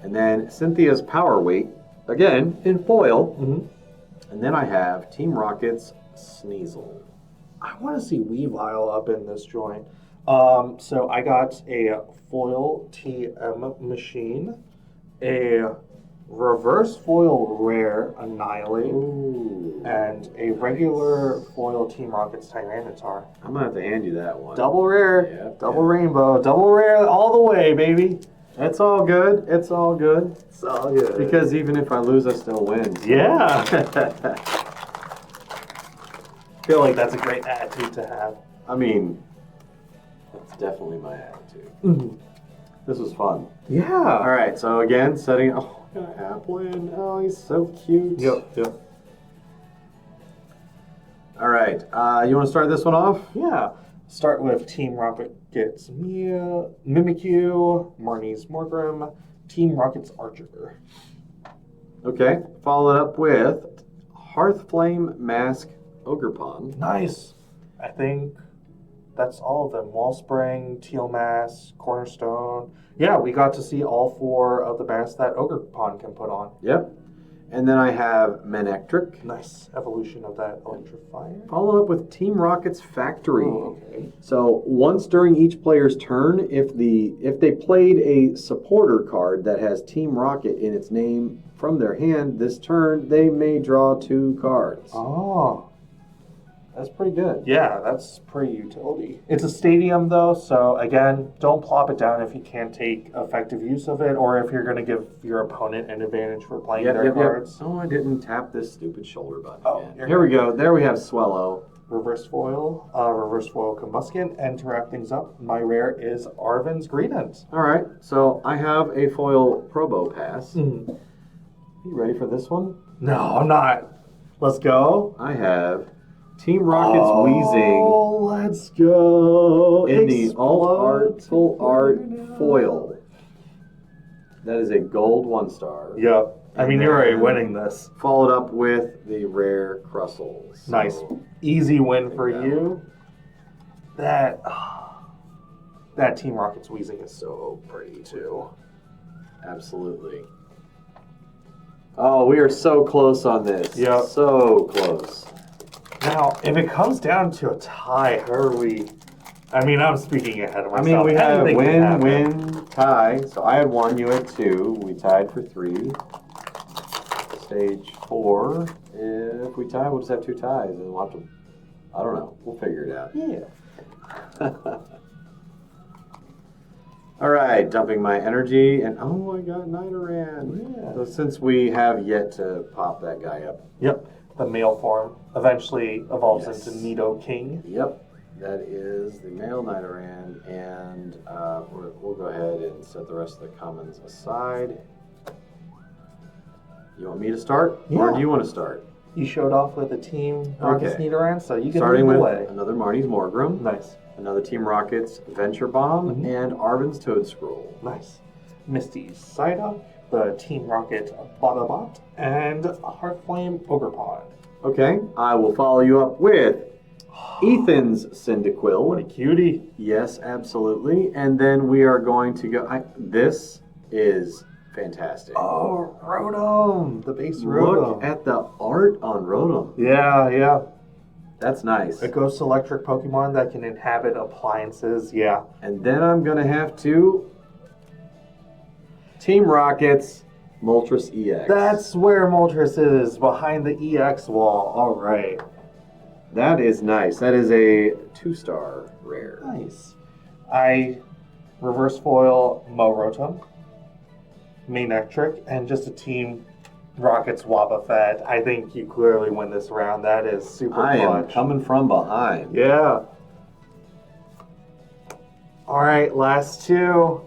S1: And then Cynthia's Power Weight, again, in foil. And then I have Team Rocket's Sneasel.
S2: I want to see Weavile up in this joint. So I got a foil TM machine, a reverse foil rare Annihilate,
S1: Ooh.
S2: and a regular foil Team Rocket's Tyranitar.
S1: I'm going to have to hand you that one.
S2: Double rare,
S1: Yep,
S2: double rainbow, double rare all the way, baby.
S1: It's all good. It's all good.
S2: It's all good.
S1: Because even if I lose, I still win.
S2: Yeah. Feel like that's a great attitude to have.
S1: I mean, that's definitely my attitude. This was fun.
S2: Yeah.
S1: All right, so again, setting. Oh, I got Applin. Oh, he's so cute.
S2: Yep.
S1: All right, you want to start this one off?
S2: Yeah. Start with Team Rocket gets Mimikyu, Marnie's Morgrim, Team Rocket's Archer.
S1: Okay, follow it up with Hearthflame Mask Ogrepon.
S2: Nice. I think that's all of them. Wallspring, Teal Mask, Cornerstone. Yeah, we got to see all 4 of the masks that Ogrepon can put on.
S1: Yep. And then I have Manectric.
S2: Nice evolution of that Electrifier.
S1: Follow up with Team Rocket's Factory.
S2: Oh, okay.
S1: So once during each player's turn, if they played a supporter card that has Team Rocket in its name from their hand this turn, they may draw 2 cards.
S2: Oh.
S1: That's pretty good.
S2: Yeah, that's pretty utility. It's a stadium though, so again, don't plop it down if you can't take effective use of it, or if you're going to give your opponent an advantage for playing their cards.
S1: Oh, I didn't tap this stupid shoulder button
S2: Oh,
S1: again.
S2: you're
S1: Here we go. There we have Swellow.
S2: Reverse foil Combustion, and to wrap things up, my rare is Arven's Greedent.
S1: All right, so I have a foil Probo Pass.
S2: Mm-hmm.
S1: You ready for this one?
S2: No, I'm not. Let's go.
S1: I have Team Rocket's Wheezing
S2: Oh, let's go.
S1: in the
S2: Explode
S1: Full Art
S2: Together.
S1: foil. That is a gold 1-star.
S2: Yep. I mean, you're already winning this.
S1: Followed up with the rare Crustles.
S2: Nice.
S1: So,
S2: Easy win for
S1: that
S2: you. That Team Rocket's Wheezing is so pretty too.
S1: absolutely. Oh, we are so close on this.
S2: Yep.
S1: So close.
S2: Now, if it comes down to a tie, how are we? I mean, I'm speaking ahead of
S1: I
S2: myself.
S1: mean, we have
S2: Anything can happen.
S1: win, tie. So I had 1, you had 2. We tied for 3. Stage 4. If we tie, we'll just have 2 ties, and we'll have to. I don't know. We'll figure it out.
S2: Yeah.
S1: All right, dumping my energy, and oh, I got Nidoran.
S2: Yeah.
S1: So since we have yet to pop that guy up.
S2: Yep. The male form eventually evolves
S1: Yes.
S2: into Nidoking.
S1: Yep, that is the male Nidoran, and we'll go ahead and set the rest of the commons aside. You want me to start, or
S2: Yeah.
S1: do you want to start?
S2: You showed off with a Team Rocket's
S1: Okay.
S2: Nidoran, so you can
S1: Starting
S2: lead
S1: with
S2: the way.
S1: another Marnie's Morgrim,
S2: Nice.
S1: another Team Rocket's Venture Bomb,
S2: Mhm.
S1: and Arven's Toad Scroll.
S2: Nice. Misty's Psyduck, the Team Rocket Bottabot, and Heartflame Ogrepon.
S1: Okay, I will follow you up with Ethan's Cyndaquil.
S2: What a cutie.
S1: Yes, absolutely. And then we are going to go. This is fantastic.
S2: Oh, Rotom, the base Rotom.
S1: Look at the art on Rotom.
S2: Yeah.
S1: That's nice.
S2: A ghost electric Pokemon that can inhabit appliances. Yeah.
S1: And then I'm going to have to Team Rockets Moltres EX.
S2: That's where Moltres is, behind the EX wall. All right.
S1: That is nice. That is a 2-star rare.
S2: Nice. I reverse foil Morotum, Manectric, and just a Team Rockets Wobbuffet. I think you clearly win this round. That is super
S1: I am
S2: clutch.
S1: coming from behind.
S2: Yeah. All right, last two.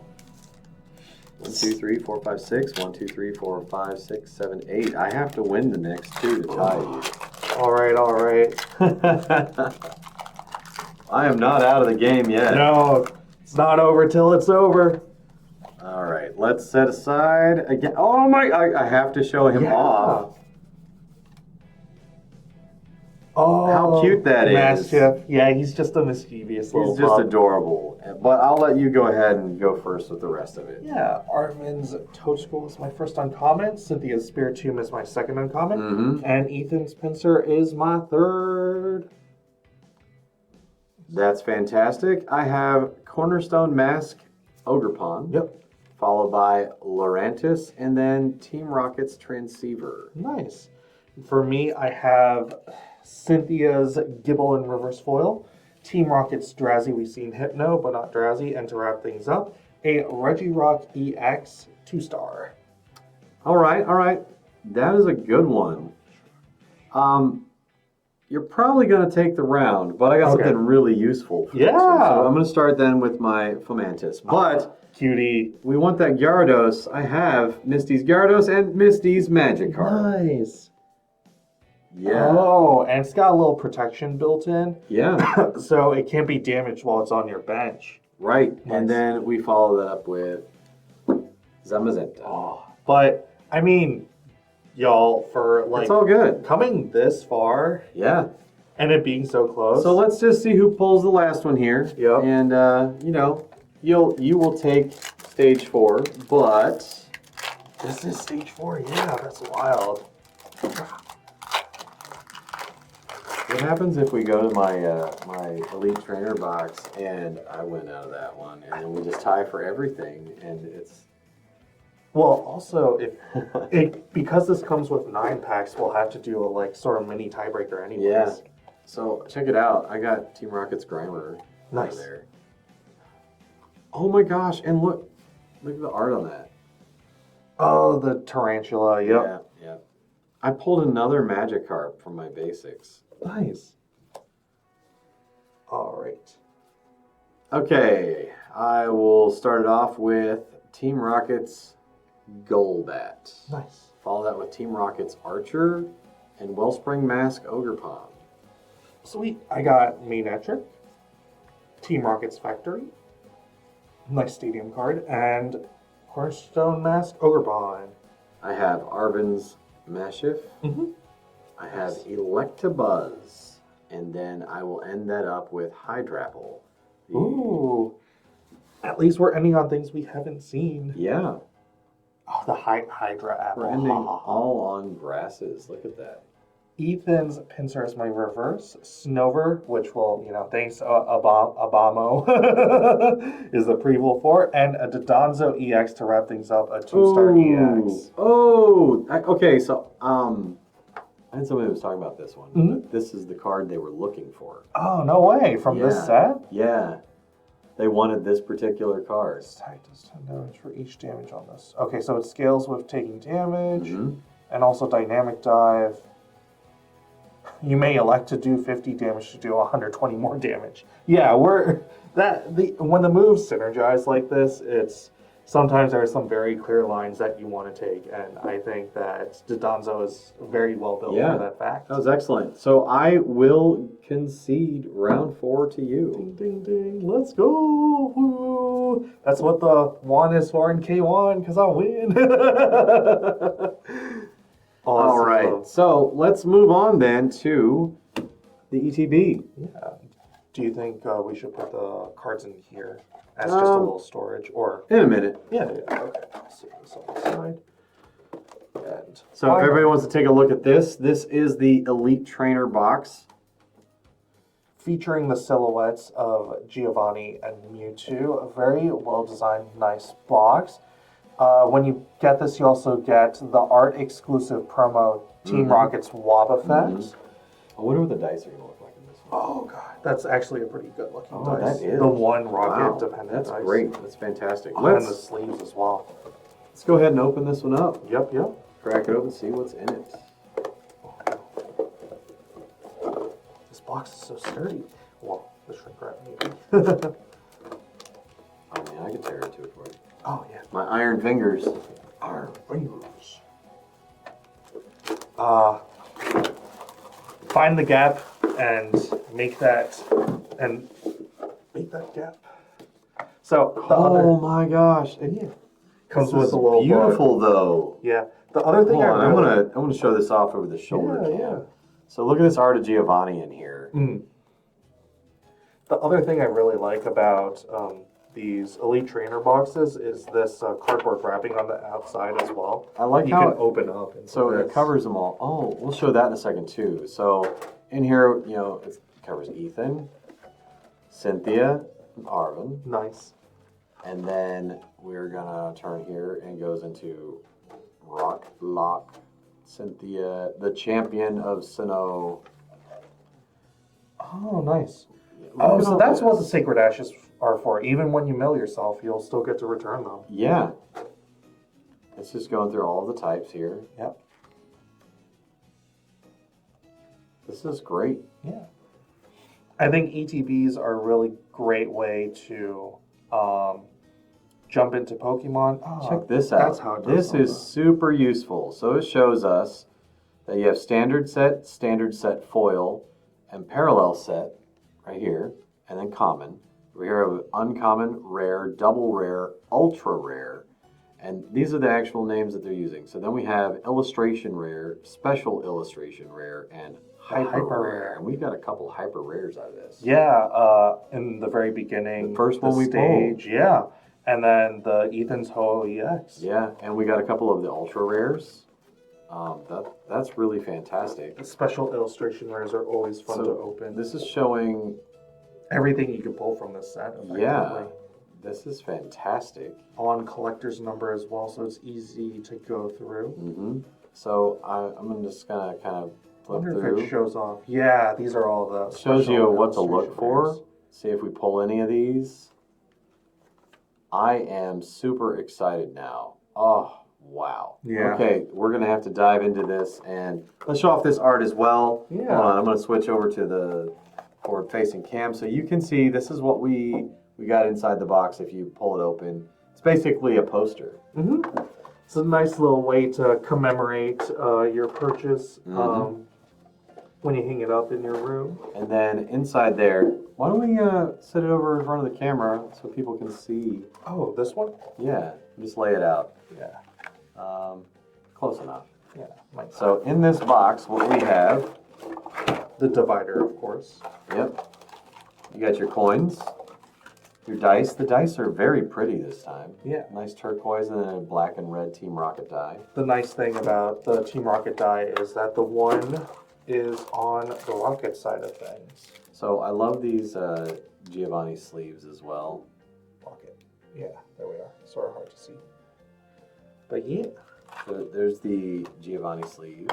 S1: 1, 2, 3, 4, 5, 6. 1, 2, 3, 4, 5, 6, 7, 8. I have to win the next two to tie you.
S2: All right, all right.
S1: I am not out of the game yet.
S2: No, it's not over till it's over.
S1: All right, let's set aside again. Oh my! I have to show him off.
S2: Oh,
S1: How cute that is.
S2: Mischief. Yeah, he's just a mischievous little
S1: He's just
S2: pup.
S1: adorable. But I'll let you go ahead and go first with the rest of it.
S2: Yeah, Armin's Toadstool is my first uncommon. Cynthia's Spiritomb is my second uncommon.
S1: Mm-hmm.
S2: And Ethan's Pincer is my third.
S1: That's fantastic. I have Cornerstone Mask Ogerpon.
S2: Yep.
S1: Followed by Lurantis, and then Team Rocket's Transceiver.
S2: Nice. For me, I have Cynthia's Gibble in reverse foil. Team Rocket's Drowsy, we've seen Hypno, but not Drowsy. And to wrap things up, a Regirock EX 2-star.
S1: All right. That is a good one. You're probably going to take the round, but I got something really useful for this one. So I'm going to start then with my Fomantis. But
S2: cutie,
S1: we want that Gyarados. I have Misty's Gyarados and Misty's Magikarp.
S2: Nice.
S1: Yeah.
S2: Oh, and it's got a little protection built in.
S1: Yeah.
S2: So it can't be damaged while it's on your bench.
S1: Right.
S2: Nice.
S1: And then we follow that up with Zamazenta.
S2: Oh, but, I mean, y'all, for like
S1: It's all good.
S2: coming this far
S1: Yeah.
S2: and it being so close.
S1: So let's just see who pulls the last one here.
S2: Yep.
S1: And you will take stage 4, but
S2: This is stage 4, yeah, that's wild.
S1: what happens if we go to my my Elite Trainer box and I win out of that one, and then we just tie for everything, and it's
S2: Well, also, because this comes with 9 packs, we'll have to do a like sort of mini tiebreaker anyways.
S1: Yeah. So check it out. I got Team Rocket's Grimer
S2: Nice.
S1: there. Oh my gosh! And look at the art on that.
S2: Oh, the tarantula, yep.
S1: Yeah. I pulled another Magikarp from my basics.
S2: Nice. All right.
S1: Okay, I will start it off with Team Rocket's Golbat.
S2: Nice.
S1: Follow that with Team Rocket's Archer and Wellspring Mask Ogerpon.
S2: Sweet. I got Manectric, Team Rocket's Factory, nice stadium card, and Cornerstone Mask Ogerpon.
S1: I have Arvin's Mashif.
S2: Mm-hmm.
S1: I have Electabuzz. And then I will end that up with Hydrapple.
S2: Ooh. At least we're ending on things we haven't seen.
S1: Yeah.
S2: Oh, the Hydra apple.
S1: We're ending all on grasses. Look at that.
S2: Ethan's Pinsir is my reverse. Snover, which will, thanks Abamo, is the pre-roll for. And a Dodonzo EX to wrap things up, a 2-star EX.
S1: Okay, so I had somebody who was talking about this one.
S2: Mm-hmm.
S1: But this is the card they were looking for.
S2: Oh, no way. From this set?
S1: Yeah. They wanted this particular card.
S2: Attack does 10 damage for each damage on this. Okay, so it scales with taking damage
S1: Mm-hmm.
S2: and also dynamic dive. You may elect to do 50 damage to do 120 more damage. Yeah, when the moves synergize like this, it's sometimes there are some very clear lines that you want to take, and I think that Dodonzo is very well built for that fact.
S1: That was excellent. So I will concede round 4 to you.
S2: Ding, ding, ding. Let's go. Woo. That's what the 1 is for in K1, because I win. Awesome.
S1: All right. So let's move on then to the ETB.
S2: Yeah. Do you think we should put the cards in here as just a little storage, or?
S1: In a minute.
S2: Yeah. Okay. Let's see this on the side. And
S1: So if everybody wants to take a look at this, this is the Elite Trainer box.
S2: featuring the silhouettes of Giovanni and Mewtwo. A very well designed, nice box. When you get this, you also get the art exclusive promo Team Rocket's Wobba Fett.
S1: I wonder what the dice are going to look like in this one.
S2: Oh god, that's actually a pretty good looking
S1: Oh,
S2: dice.
S1: that is.
S2: The one rocket dependent
S1: That's
S2: dice.
S1: great. That's fantastic.
S2: Oh, and the sleeves as well.
S1: Let's go ahead and open this one up.
S2: Yep.
S1: Crack it open, see what's in it.
S2: This box is so sturdy. Well, the shrink wrap maybe.
S1: Oh man, I can tear into it for you.
S2: Oh yeah.
S1: My iron fingers.
S2: Iron fingers. Find the gap and make that gap. So the
S1: Oh my gosh. It
S2: comes
S1: this
S2: with
S1: is
S2: a little
S1: beautiful
S2: book.
S1: though.
S2: Yeah. The other thing
S1: Hold on, I'm
S2: really
S1: gonna show this off over the shoulder cam.
S2: Yeah.
S1: So look at this art of Giovanni in here.
S2: The other thing I really like about these Elite Trainer boxes is this cardboard wrapping on the outside as well.
S1: I like
S2: you
S1: how
S2: can open up. Into
S1: so
S2: this.
S1: it covers them all. Oh, we'll show that in a second too. So in here, you know, it covers Ethan, Cynthia, and Arvin.
S2: Nice.
S1: And then we're gonna turn here and goes into Rock, Lock, Cynthia, the champion of Sinnoh.
S2: Oh, nice.
S1: Look at
S2: So
S1: all
S2: that's
S1: this.
S2: what the Sacred Ashes are for. Even when you mill yourself, you'll still get to return them.
S1: Yeah. It's just going through all the types here.
S2: Yep.
S1: This is great.
S2: Yeah. I think ETBs are a really great way to jump into Pokemon. Oh,
S1: Check this out.
S2: That's how it does
S1: This is super useful. So it shows us that you have standard set foil, and parallel set right here, and then common. We have uncommon, rare, double rare, ultra rare, and these are the actual names that they're using. So then we have illustration rare, special illustration rare, and hyper rare. And we got a couple hyper rares out of this.
S2: Yeah, in the very beginning.
S1: The first one we
S2: stage, yeah. And then the Ethan's Ho EX.
S1: Yeah, and we got a couple of the ultra rares. That's really fantastic.
S2: The special illustration rares are always fun to open.
S1: This is showing
S2: everything you can pull from this set.
S1: Yeah, this is fantastic.
S2: On collector's number as well, so it's easy to go through.
S1: So I'm just gonna kind of flip through.
S2: If it shows off. Yeah, these are all the.
S1: It shows you what to look
S2: illustration
S1: for.
S2: rares.
S1: See if we pull any of these. I am super excited now. Oh, wow.
S2: Yeah.
S1: Okay, we're going to have to dive into this, and let's show off this art as well.
S2: Yeah.
S1: Hold on, I'm going to switch over to the forward-facing cam so you can see this is what we got inside the box if you pull it open. It's basically a poster.
S2: It's a nice little way to commemorate your purchase when you hang it up in your room.
S1: And then inside there, why don't we set it over in front of the camera so people can see?
S2: Oh, this one?
S1: Yeah, just lay it out.
S2: Yeah.
S1: Close enough.
S2: Yeah.
S1: So in this box, what we have,
S2: the divider, of course.
S1: Yep. You got your coins, your dice. The dice are very pretty this time.
S2: Yeah.
S1: Nice turquoise and then a black and red Team Rocket die.
S2: The nice thing about the Team Rocket die is that the one is on the Rocket side of things.
S1: So I love these Giovanni sleeves as well.
S2: Rocket. Yeah, there we are. Sort of hard to see. But yeah.
S1: So there's the Giovanni sleeves.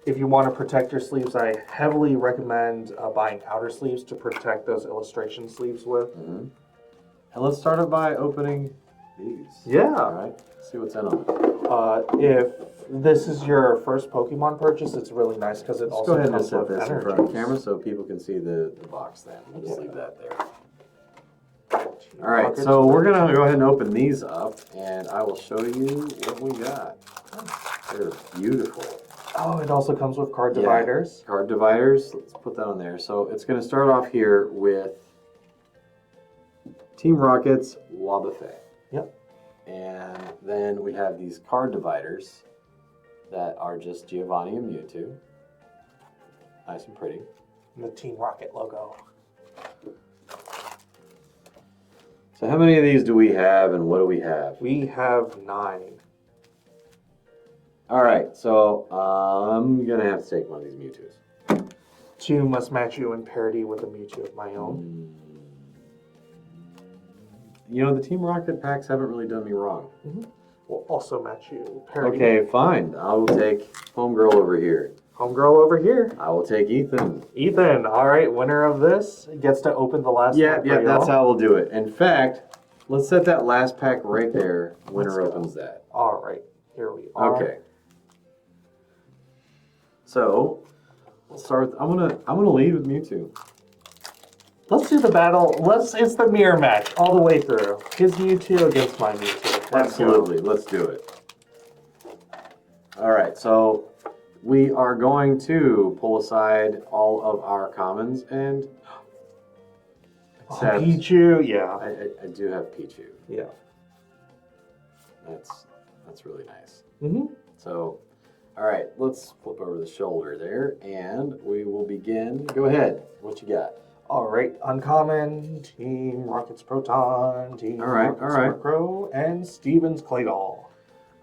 S2: If you want to protect your sleeves, I heavily recommend buying outer sleeves to protect those illustration sleeves with.
S1: And let's start it by opening these.
S2: Yeah.
S1: All right. Let's see what's in them.
S2: If this is your first Pokemon purchase, it's really nice because it
S1: Let's
S2: also
S1: go ahead and
S2: comes
S1: set
S2: with
S1: this in
S2: energies.
S1: front of the camera so people can see the box then. We'll just leave that there. All right, so we're going to go ahead and open these up, and I will show you what we got. They're beautiful.
S2: Oh, it also comes with card dividers.
S1: Card dividers. Let's put that on there. So it's going to start off here with Team Rocket's Wobbuffet.
S2: Yep.
S1: And then we have these card dividers that are just Giovanni and Mewtwo. Nice and pretty.
S2: And the Team Rocket logo.
S1: So how many of these do we have and what do we have?
S2: We have 9.
S1: All right, so I'm going to have to take one of these Mewtwo's.
S2: 2 must match you in parity with a Mewtwo of my own.
S1: You know, the Team Rocket packs haven't really done me wrong.
S2: We'll also match you. Parody.
S1: Okay, fine. I will take Homegirl over here.
S2: Homegirl over here.
S1: I will take Ethan.
S2: Ethan, all right, winner of this gets to open the last
S1: Yeah,
S2: pack.
S1: yeah,
S2: for
S1: that's
S2: y'all.
S1: how we'll do it. In fact, let's set that last pack right there. Winner opens that.
S2: All right, here we are.
S1: Okay. So, we'll start with, I'm gonna lead with Mewtwo.
S2: Let's do the battle. It's the mirror match all the way through. His Mewtwo against my Mewtwo. Let's go.
S1: Absolutely, let's do it. All right, so we are going to pull aside all of our commons and accept.
S2: Pichu, yeah.
S1: I do have Pichu.
S2: Yeah.
S1: That's really nice.
S2: Mm-hmm.
S1: So, all right, let's flip over the shoulder there, and we will begin. Go ahead. What you got?
S2: All right, uncommon, Team Rockets Proton, Team Rockets Murkrow, and Stevens Claydol.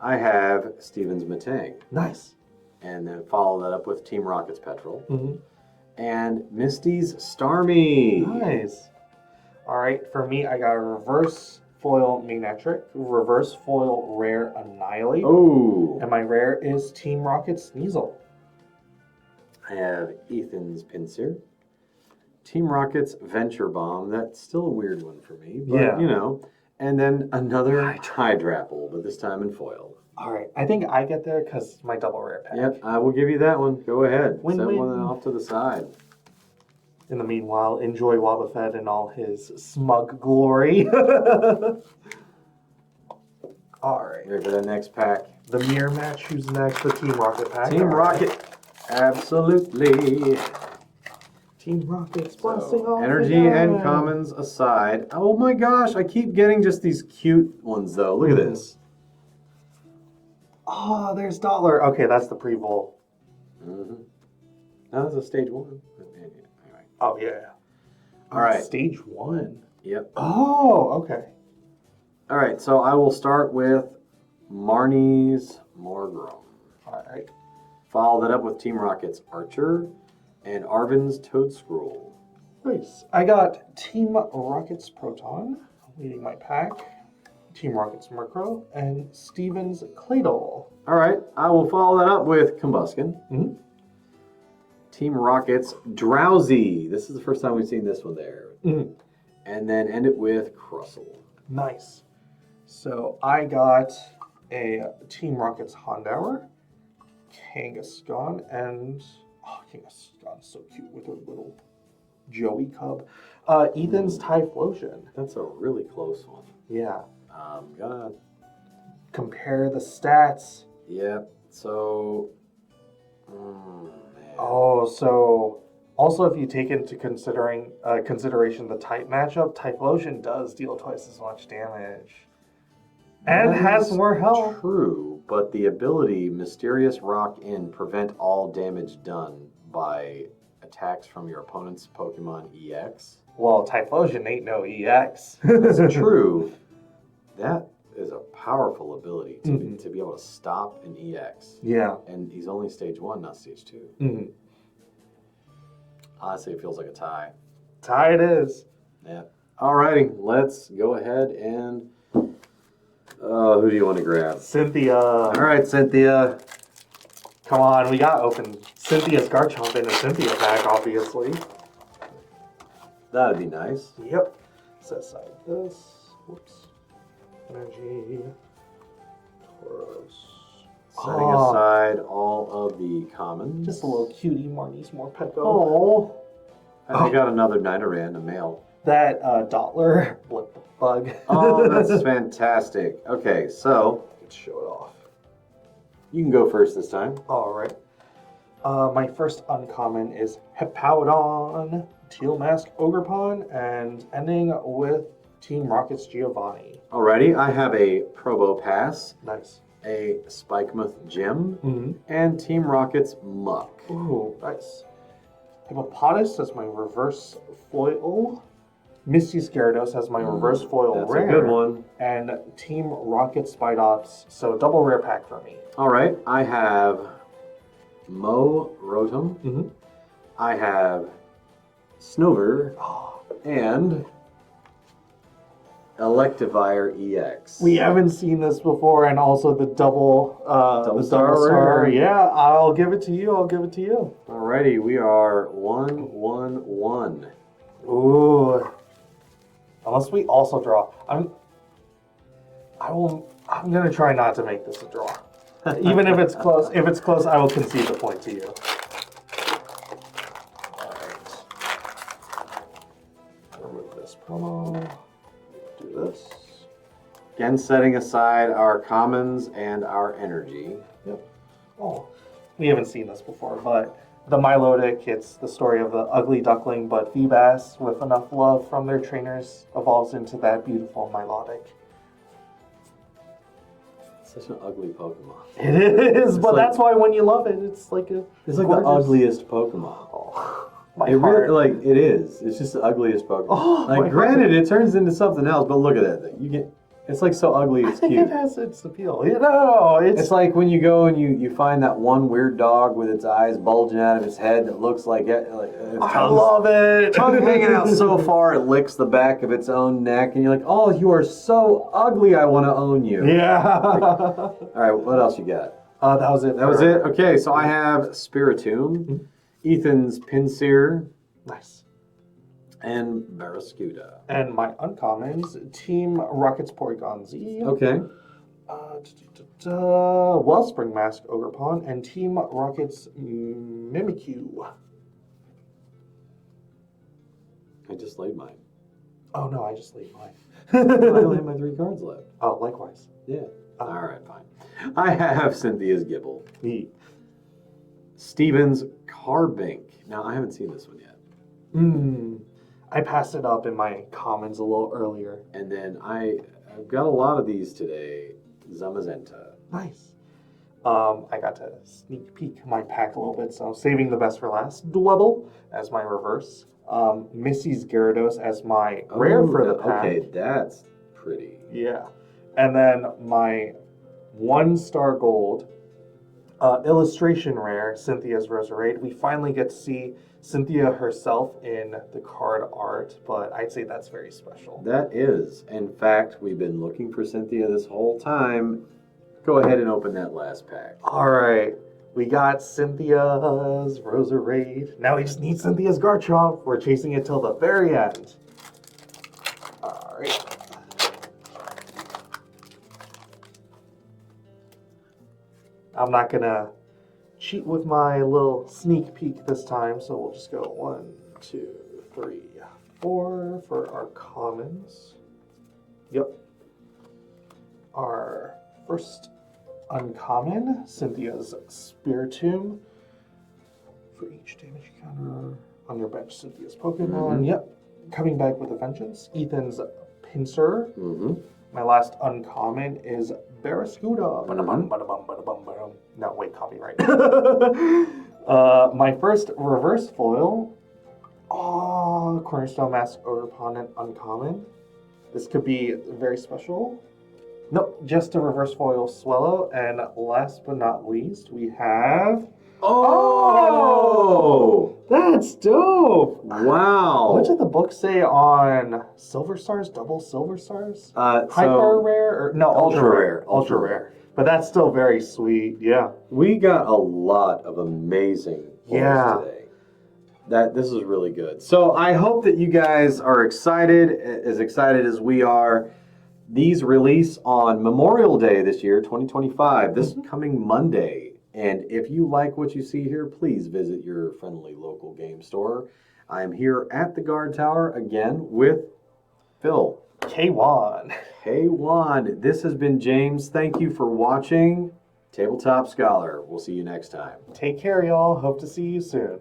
S1: I have Stevens Matang,
S2: Nice.
S1: and then follow that up with Team Rockets Petrol,
S2: Mm-hmm.
S1: and Misty's Starmie.
S2: Nice. All right, for me, I got a reverse foil Magnetric, reverse foil rare Annihilate,
S1: Oh,
S2: and my rare is Team Rocket Sneasel.
S1: I have Ethan's Pinsir, Team Rocket's Venture Bomb. That's still a weird one for me, but
S2: Yeah.
S1: you know. And then another Hydrapple, but this time in foil.
S2: All right, I think I get there because my double rare pack.
S1: Yep, I will give you that one. Go ahead.
S2: Win,
S1: Set
S2: win.
S1: one off to the side.
S2: In the meanwhile, enjoy Wobbuffet in all his smug glory. All right.
S1: Here for the next pack.
S2: The mirror match. Who's next? The Team Rocket pack.
S1: Team
S2: All right.
S1: Rocket. Absolutely.
S2: Team Rocket's blasting
S1: So,
S2: off.
S1: energy
S2: again.
S1: and commons aside. Oh my gosh, I keep getting just these cute ones though. Look at this.
S2: Oh, there's Dollar. Okay, that's the pre-roll.
S1: Mm-hmm. That was a stage one. Anyway.
S2: Oh, yeah.
S1: All right.
S2: Stage 1.
S1: Yep.
S2: Oh, okay.
S1: All right, so I will start with Marnie's Morgrome.
S2: All right.
S1: Follow that up with Team Rocket's Archer and Arvin's Toadscroll.
S2: Nice. I got Team Rocket's Proton, leading my pack. Team Rocket's Murkrow, and Stevens Claydol.
S1: All right, I will follow that up with Combuskin.
S2: Mhm.
S1: Team Rocket's Drowsy. This is the first time we've seen this one there.
S2: Mhm.
S1: And then end it with Crustle.
S2: Nice. So I got a Team Rocket's Hondour, Kangaskhan, and Kangaskhan's so cute with her little Joey cub. Ethan's Typhlosion.
S1: That's a really close one.
S2: Yeah.
S1: God.
S2: Compare the stats.
S1: Yep. So, man.
S2: Oh, so also if you take into consideration the type matchup, Typhlosion does deal twice as much damage. And
S1: That
S2: has
S1: is
S2: more health.
S1: True, but the ability Mysterious Rock in prevent all damage done by attacks from your opponent's Pokemon EX.
S2: Well, Typhlosion ain't no EX.
S1: That's true. That is a powerful ability to,
S2: Mhm.
S1: to be able to stop an EX.
S2: Yeah.
S1: And he's only stage 1, not stage 2.
S2: Mhm.
S1: Honestly, it feels like a tie.
S2: Tie it is.
S1: Yeah. Alrighty, let's go ahead and... who do you want to grab?
S2: Cynthia.
S1: Alright, Cynthia.
S2: Come on, we got open Cynthia's Garchomp in a Cynthia pack, obviously.
S1: That'd be nice.
S2: Yep. Set aside this. Whoops. Energy. Tauros.
S1: Setting aside all of the commons.
S2: Just a little cutie Marnie's more Petco.
S1: Oh. And I got another Nidoran, a male.
S2: That Dottler blip bug.
S1: Oh, that's fantastic. Okay, so
S2: Let's show it off.
S1: you can go first this time.
S2: All right. My first uncommon is Hippowdon, Teal Mask Ogerpon, and ending with Team Rocket's Giovanni.
S1: Alrighty, I have a Probopass,
S2: Nice.
S1: a Spikemuth Gem,
S2: Mm-hmm.
S1: and Team Rocket's Muck.
S2: Ooh, nice. Hippopotas as my reverse foil. Misty Gyarados as my reverse foil
S1: That's
S2: rare.
S1: a good one.
S2: And Team Rocket Spidops, so double rare pack for me.
S1: Alright, I have Mo Rotom,
S2: Mm-hmm.
S1: I have Snover, and Electivire EX.
S2: We haven't seen this before, and also the double star.
S1: rare.
S2: Yeah, I'll give it to you. I'll give it to you.
S1: Alrighty, we are 1-1-1.
S2: Ooh. Unless we also draw. I'm gonna try not to make this a draw. Even if it's close. If it's close, I will concede the point to you. Alright. Remove this promo. Do this.
S1: Again, setting aside our commons and our energy.
S2: Yep. Oh, we haven't seen this before, but the Milotic, it's the story of the ugly duckling, but Feebas, with enough love from their trainers, evolves into that beautiful Milotic.
S1: Such an ugly Pokemon.
S2: It is, but
S1: like-
S2: that's why when you love it, it's like
S1: It's like the ugliest Pokemon.
S2: Oh, my
S1: It
S2: heart.
S1: really, like, it is. It's just the ugliest Pokemon.
S2: Oh, my
S1: like, granted, it turns into something else, but look at that thing. You get, it's like so ugly,
S2: I
S1: it's
S2: think
S1: cute.
S2: it has its appeal. You know,
S1: It's like when you go and you find that one weird dog with its eyes bulging out of its head that looks like its
S2: I love it.
S1: tongue hanging out so far it licks the back of its own neck, and you're like, oh, you are so ugly, I want to own you.
S2: Yeah.
S1: All right, what else you got?
S2: That was it.
S1: That was it? Okay, so I have Spiritomb, Ethan's Pinsir,
S2: Nice.
S1: and Barraskewda.
S2: And my uncommons, Team Rocket's Porygon Z.
S1: Okay.
S2: Wellspring Mask Ogerpon, and Team Rocket's Mimikyu.
S1: I just laid mine.
S2: Oh no, I just laid mine.
S1: I only have my 3 cards left.
S2: Oh, likewise.
S1: Yeah. All right, fine. I have Cynthia's Gibble.
S2: Me.
S1: Steven's Carbink. Now, I haven't seen this one yet.
S2: I passed it up in my comments a little earlier.
S1: And then I've got a lot of these today. Zamazenta.
S2: Nice. I got to sneak peek my pack a little bit, so saving the best for last. Dwebble as my reverse. Missy's Gyarados as my rare for the pack.
S1: Okay, that's pretty.
S2: Yeah. And then my 1-star gold illustration rare, Cynthia's Roserade. We finally get to see Cynthia herself in the card art, but I'd say that's very special.
S1: That is. In fact, we've been looking for Cynthia this whole time. Go ahead and open that last pack.
S2: All right. We got Cynthia's Roserade. Now we just need Cynthia's Garchomp. We're chasing it till the very end. All right. I'm not gonna cheat with my little sneak peek this time, so we'll just go 1, 2, 3, 4 for our commons. Yep. Our first uncommon, Cynthia's Spiritomb. For each damage counter on your bench, Cynthia's Pokemon. Yep. Coming back with a vengeance. Ethan's Pinsir. My last uncommon is Barraskewda. No, wait, copyright. My first reverse foil. Oh, Cornerstone Mask Opponent uncommon. This could be very special. Nope, just a reverse foil Swellow. And last but not least, we have...
S1: Oh!
S2: That's dope!
S1: Wow!
S2: What did the book say on Silver Stars, double Silver Stars? Hyper rare? Or, no, ultra rare. Ultra rare. But that's still very sweet, yeah.
S1: We got a lot of amazing pulls today. This is really good. So I hope that you guys are excited as we are. These release on Memorial Day this year, 2025, this coming Monday. And if you like what you see here, please visit your friendly local game store. I am here at the Guard Tower again with Phil.
S2: K1.
S1: K1. This has been James. Thank you for watching Tabletop Scholar. We'll see you next time.
S2: Take care, y'all. Hope to see you soon.